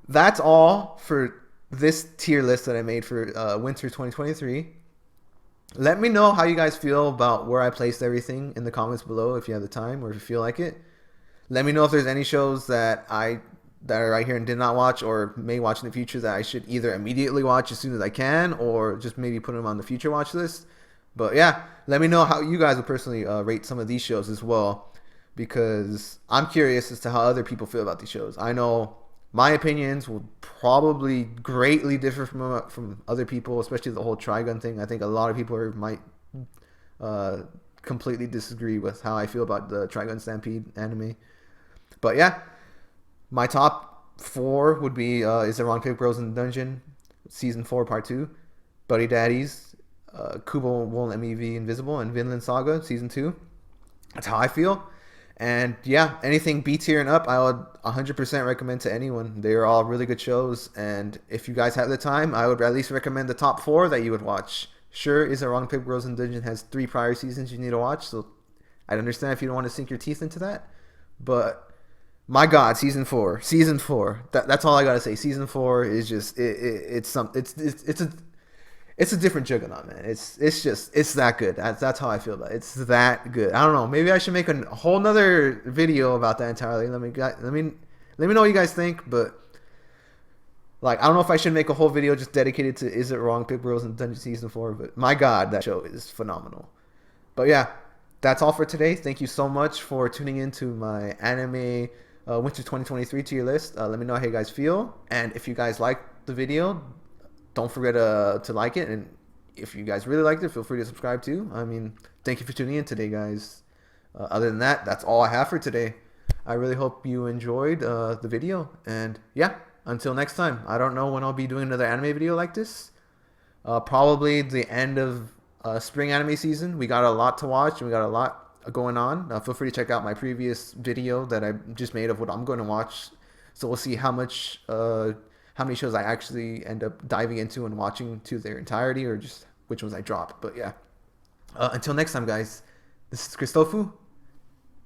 that's all for this tier list that I made for winter 2023. Let me know how you guys feel about where I placed everything in the comments below if you have the time or if you feel like it. Let me know if there's any shows that are right here and did not watch or may watch in the future that I should either immediately watch as soon as I can or just maybe put them on the future watch list. But yeah, let me know how you guys would personally rate some of these shows as well, because I'm curious as to how other people feel about these shows. I know my opinions will probably greatly differ from other people, especially the whole Trigun thing. I think a lot of people might completely disagree with how I feel about the Trigun Stampede anime. But yeah, my top 4 would be Is There Wrong Paper Bros in the Dungeon, Season 4, Part 2, Buddy Daddies, Kubo Won't Let Me Be Invisible, and Vinland Saga, Season 2. That's how I feel. And yeah, anything B tier and up, I would 100% recommend to anyone. They are all really good shows, and if you guys have the time, I would at least recommend the top 4 that you would watch. Sure, Is There Wrong Paper Bros in the Dungeon has 3 prior seasons you need to watch, so I'd understand if you don't want to sink your teeth into that. But my God, season 4. That's all I gotta say. Season 4 is just it's a different juggernaut, man. It's that good. That's how I feel about it. It's that good. I don't know. Maybe I should make a whole nother video about that entirely. Let me know what you guys think. But like, I don't know if I should make a whole video just dedicated to Is It Wrong Paper Bros in Dungeon Season 4. But my God, that show is phenomenal. But yeah, that's all for today. Thank you so much for tuning into my anime winter 2023 tier list. Let me know how you guys feel, and if you guys liked the video, don't forget to like it, and if you guys really liked it, feel free to subscribe too. I mean, thank you for tuning in today, guys. Other than that, that's all I have for today. I really hope you enjoyed the video, and yeah, until next time. I don't know when I'll be doing another anime video like this. Probably the end of spring anime season. We got a lot to watch, and we got a lot going on. Feel free to check out my previous video that I just made of what I'm going to watch. So we'll see how many shows I actually end up diving into and watching to their entirety, or just which ones I drop. But yeah, until next time, guys, this is Christofu,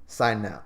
signing out.